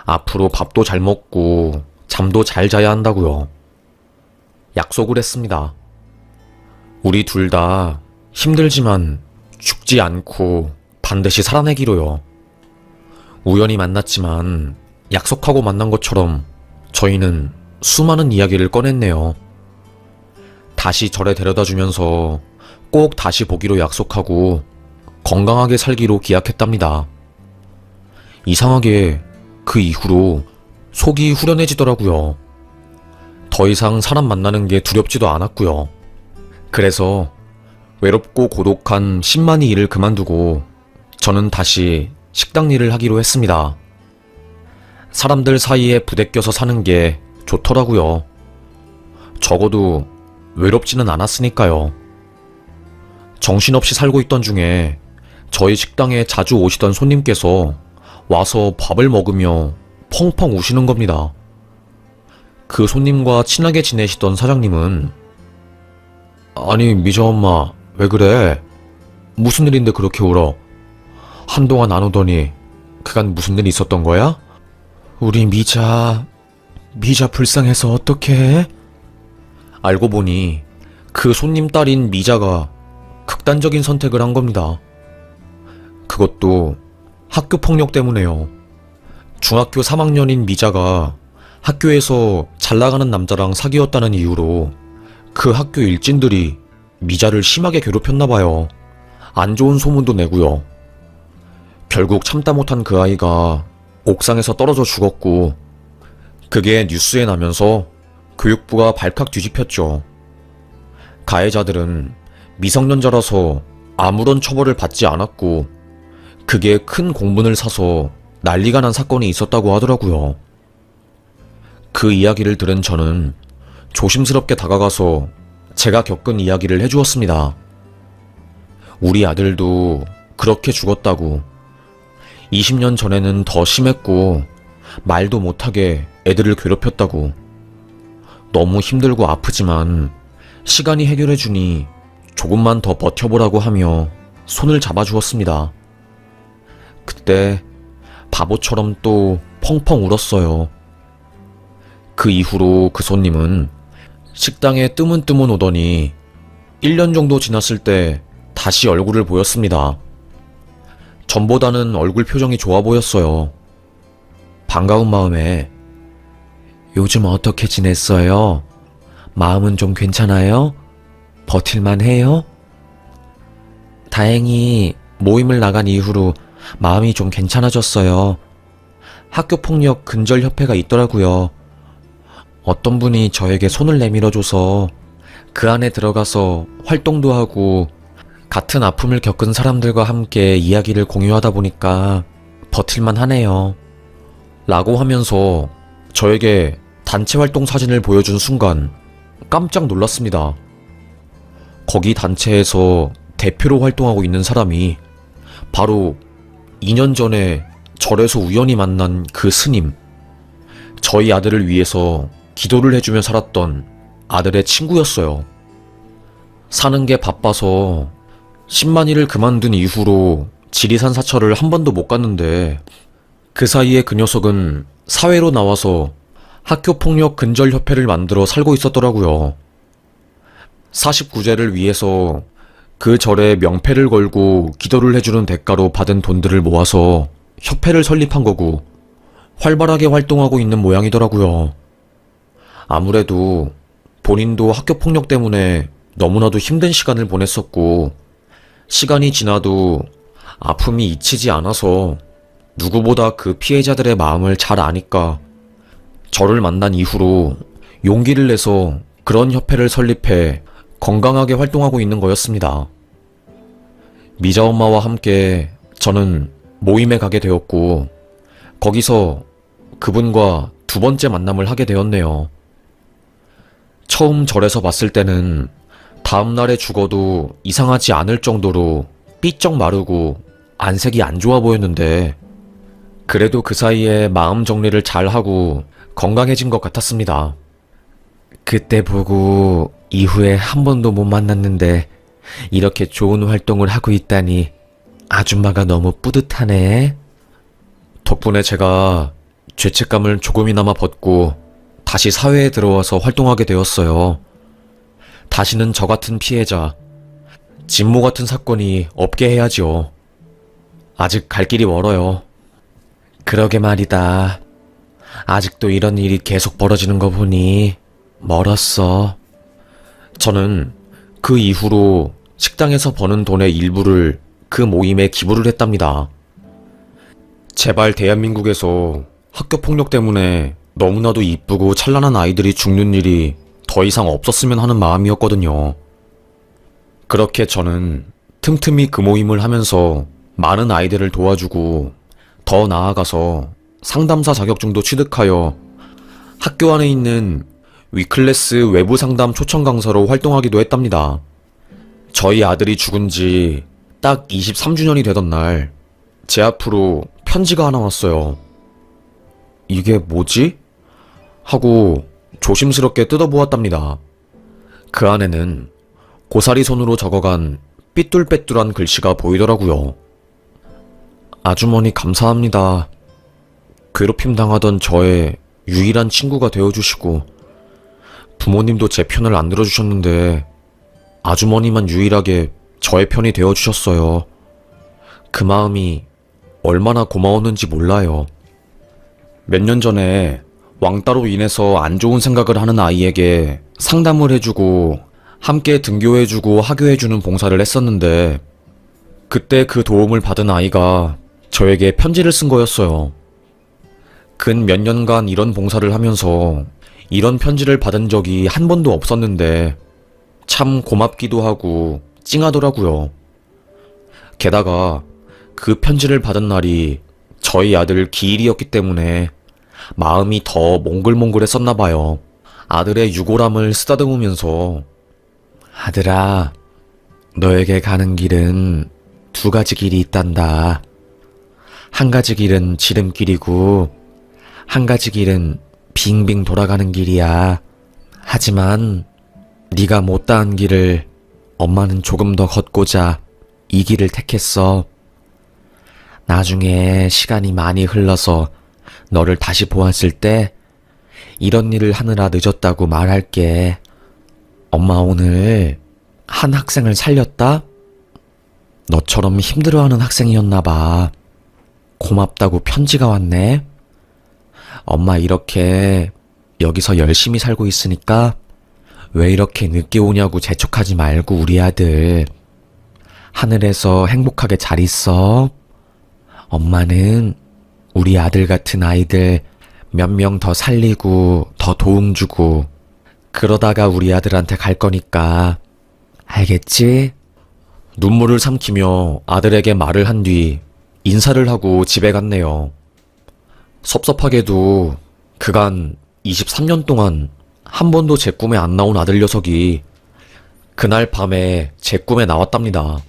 앞으로 밥도 잘 먹고 잠도 잘 자야 한다고요. 약속을 했습니다. 우리 둘 다 힘들지만 죽지 않고 반드시 살아내기로요. 우연히 만났지만 약속하고 만난 것처럼 저희는 수많은 이야기를 꺼냈네요. 다시 절에 데려다 주면서 꼭 다시 보기로 약속하고 건강하게 살기로 기약했답니다. 이상하게 그 이후로 속이 후련해지더라고요. 더 이상 사람 만나는 게 두렵지도 않았고요. 그래서 외롭고 고독한 10만이 일을 그만두고 저는 다시 식당 일을 하기로 했습니다. 사람들 사이에 부대껴서 사는 게 좋더라고요. 적어도 외롭지는 않았으니까요. 정신없이 살고 있던 중에 저희 식당에 자주 오시던 손님께서 와서 밥을 먹으며 펑펑 우시는 겁니다. 그 손님과 친하게 지내시던 사장님은 아니 미자 엄마 왜 그래? 무슨 일인데 그렇게 울어? 한동안 안 오더니 그간 무슨 일이 있었던 거야? 우리 미자 불쌍해서 어떡해? 알고 보니 그 손님 딸인 미자가 극단적인 선택을 한 겁니다. 그것도 학교 폭력 때문에요. 중학교 3학년인 미자가 학교에서 잘 나가는 남자랑 사귀었다는 이유로 그 학교 일진들이 미자를 심하게 괴롭혔나봐요. 안 좋은 소문도 내고요. 결국 참다 못한 그 아이가 옥상에서 떨어져 죽었고 그게 뉴스에 나면서 교육부가 발칵 뒤집혔죠. 가해자들은 미성년자라서 아무런 처벌을 받지 않았고 그게 큰 공분을 사서 난리가 난 사건이 있었다고 하더라고요. 그 이야기를 들은 저는 조심스럽게 다가가서 제가 겪은 이야기를 해주었습니다. 우리 아들도 그렇게 죽었다고. 20년 전에는 더 심했고 말도 못하게 애들을 괴롭혔다고. 너무 힘들고 아프지만 시간이 해결해주니 조금만 더 버텨보라고 하며 손을 잡아주었습니다. 그때 바보처럼 또 펑펑 울었어요. 그 이후로 그 손님은 식당에 뜨문뜨문 오더니 1년 정도 지났을 때 다시 얼굴을 보였습니다. 전보다는 얼굴 표정이 좋아 보였어요. 반가운 마음에 요즘 어떻게 지냈어요? 마음은 좀 괜찮아요? 버틸만 해요? 다행히 모임을 나간 이후로 마음이 좀 괜찮아졌어요. 학교폭력 근절협회가 있더라고요. 어떤 분이 저에게 손을 내밀어줘서 그 안에 들어가서 활동도 하고 같은 아픔을 겪은 사람들과 함께 이야기를 공유하다 보니까 버틸만 하네요. 라고 하면서 저에게 단체 활동 사진을 보여준 순간 깜짝 놀랐습니다. 거기 단체에서 대표로 활동하고 있는 사람이 바로 2년 전에 절에서 우연히 만난 그 스님, 저희 아들을 위해서 기도를 해주며 살았던 아들의 친구였어요. 사는 게 바빠서 10만 일을 그만둔 이후로 지리산 사찰을 한 번도 못 갔는데 그 사이에 그 녀석은 사회로 나와서 학교폭력 근절협회를 만들어 살고 있었더라고요. 49제를 위해서 그 절에 명패를 걸고 기도를 해주는 대가로 받은 돈들을 모아서 협회를 설립한 거고 활발하게 활동하고 있는 모양이더라고요. 아무래도 본인도 학교폭력 때문에 너무나도 힘든 시간을 보냈었고, 시간이 지나도 아픔이 잊히지 않아서 누구보다 그 피해자들의 마음을 잘 아니까 저를 만난 이후로 용기를 내서 그런 협회를 설립해 건강하게 활동하고 있는 거였습니다. 미자 엄마와 함께 저는 모임에 가게 되었고, 거기서 그분과 두 번째 만남을 하게 되었네요. 처음 절에서 봤을 때는 다음날에 죽어도 이상하지 않을 정도로 삐쩍 마르고 안색이 안 좋아 보였는데, 그래도 그 사이에 마음 정리를 잘 하고 건강해진 것 같았습니다. 그때 보고 이후에 한 번도 못 만났는데 이렇게 좋은 활동을 하고 있다니 아줌마가 너무 뿌듯하네. 덕분에 제가 죄책감을 조금이나마 벗고 다시 사회에 들어와서 활동하게 되었어요. 다시는 저 같은 피해자, 진모 같은 사건이 없게 해야지요. 아직 갈 길이 멀어요. 그러게 말이다. 아직도 이런 일이 계속 벌어지는 거 보니 멀었어. 저는 그 이후로 식당에서 버는 돈의 일부를 그 모임에 기부를 했답니다. 제발 대한민국에서 학교폭력 때문에 너무나도 이쁘고 찬란한 아이들이 죽는 일이 더 이상 없었으면 하는 마음이었거든요. 그렇게 저는 틈틈이 그 모임을 하면서 많은 아이들을 도와주고, 더 나아가서 상담사 자격증도 취득하여 학교 안에 있는 위클래스 외부 상담 초청 강사로 활동하기도 했답니다. 저희 아들이 죽은 지 딱 23주년이 되던 날, 제 앞으로 편지가 하나 왔어요. 이게 뭐지? 하고 조심스럽게 뜯어보았답니다. 그 안에는 고사리 손으로 적어간 삐뚤빼뚤한 글씨가 보이더라고요. 아주머니 감사합니다. 괴롭힘 당하던 저의 유일한 친구가 되어주시고, 부모님도 제 편을 안 들어주셨는데 아주머니만 유일하게 저의 편이 되어주셨어요. 그 마음이 얼마나 고마웠는지 몰라요. 몇 년 전에 왕따로 인해서 안 좋은 생각을 하는 아이에게 상담을 해주고 함께 등교해주고 하교해주는 봉사를 했었는데, 그때 그 도움을 받은 아이가 저에게 편지를 쓴 거였어요. 근 몇 년간 이런 봉사를 하면서 이런 편지를 받은 적이 한 번도 없었는데 참 고맙기도 하고 찡하더라고요. 게다가 그 편지를 받은 날이 저희 아들 기일이었기 때문에 마음이 더 몽글몽글했었나봐요. 아들의 유골함을 쓰다듬으면서, 아들아, 너에게 가는 길은 두 가지 길이 있단다. 한 가지 길은 지름길이고 한 가지 길은 빙빙 돌아가는 길이야. 하지만 네가 못다한 길을 엄마는 조금 더 걷고자 이 길을 택했어. 나중에 시간이 많이 흘러서 너를 다시 보았을 때 이런 일을 하느라 늦었다고 말할게. 엄마 오늘 한 학생을 살렸다? 너처럼 힘들어하는 학생이었나 봐. 고맙다고 편지가 왔네. 엄마 이렇게 여기서 열심히 살고 있으니까 왜 이렇게 늦게 오냐고 재촉하지 말고 우리 아들. 하늘에서 행복하게 잘 있어. 엄마는 우리 아들 같은 아이들 몇 명 더 살리고 더 도움 주고 그러다가 우리 아들한테 갈 거니까. 알겠지? 눈물을 삼키며 아들에게 말을 한 뒤 인사를 하고 집에 갔네요. 섭섭하게도 그간 23년 동안 한 번도 제 꿈에 안 나온 아들 녀석이 그날 밤에 제 꿈에 나왔답니다.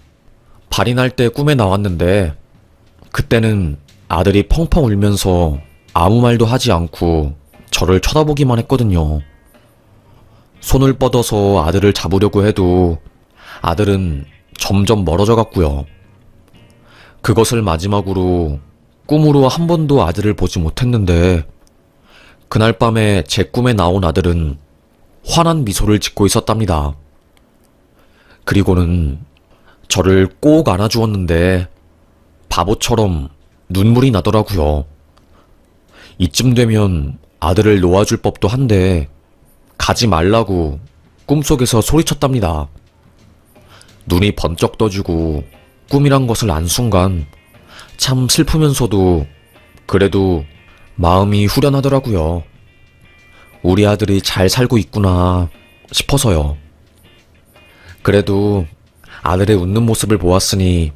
발인할 때 꿈에 나왔는데, 그때는 아들이 펑펑 울면서 아무 말도 하지 않고 저를 쳐다보기만 했거든요. 손을 뻗어서 아들을 잡으려고 해도 아들은 점점 멀어져 갔고요. 그것을 마지막으로 꿈으로 한 번도 아들을 보지 못했는데, 그날 밤에 제 꿈에 나온 아들은 환한 미소를 짓고 있었답니다. 그리고는 저를 꼭 안아주었는데 바보처럼 눈물이 나더라고요. 이쯤 되면 아들을 놓아줄 법도 한데 가지 말라고 꿈속에서 소리쳤답니다. 눈이 번쩍 떠지고 꿈이란 것을 안 순간 참 슬프면서도 그래도 마음이 후련하더라고요. 우리 아들이 잘 살고 있구나 싶어서요. 그래도 아들의 웃는 모습을 보았으니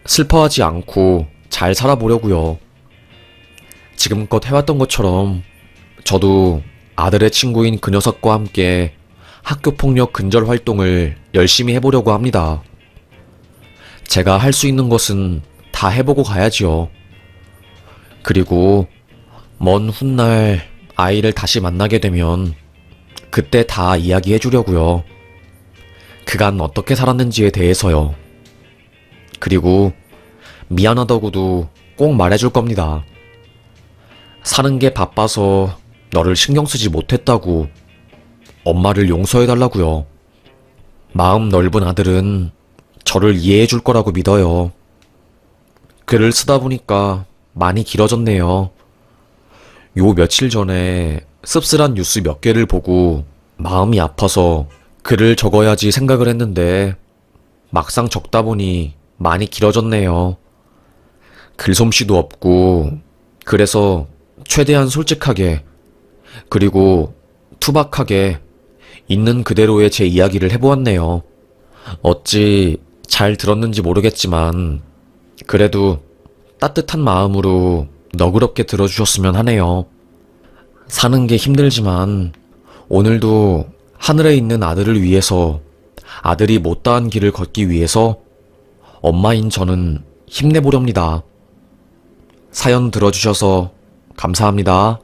슬퍼하지 않고 잘 살아보려고요. 지금껏 해왔던 것처럼 저도 아들의 친구인 그 녀석과 함께 학교폭력 근절 활동을 열심히 해보려고 합니다. 제가 할 수 있는 것은 다 해보고 가야지요. 그리고 먼 훗날 아이를 다시 만나게 되면 그때 다 이야기해 주려고요. 그간 어떻게 살았는지에 대해서요. 그리고 미안하다고도 꼭 말해줄 겁니다. 사는 게 바빠서 너를 신경 쓰지 못했다고 엄마를 용서해달라고요. 마음 넓은 아들은 저를 이해해 줄 거라고 믿어요. 글을 쓰다 보니까 많이 길어졌네요. 요 며칠 전에 씁쓸한 뉴스 몇 개를 보고 마음이 아파서 글을 적어야지 생각을 했는데 막상 적다 보니 많이 길어졌네요. 글솜씨도 없고 그래서 최대한 솔직하게 그리고 투박하게 있는 그대로의 제 이야기를 해보았네요. 어찌 잘 들었는지 모르겠지만 그래도 따뜻한 마음으로 너그럽게 들어주셨으면 하네요. 사는 게 힘들지만 오늘도 하늘에 있는 아들을 위해서 아들이 못다한 길을 걷기 위해서 엄마인 저는 힘내보렵니다. 사연 들어주셔서 감사합니다.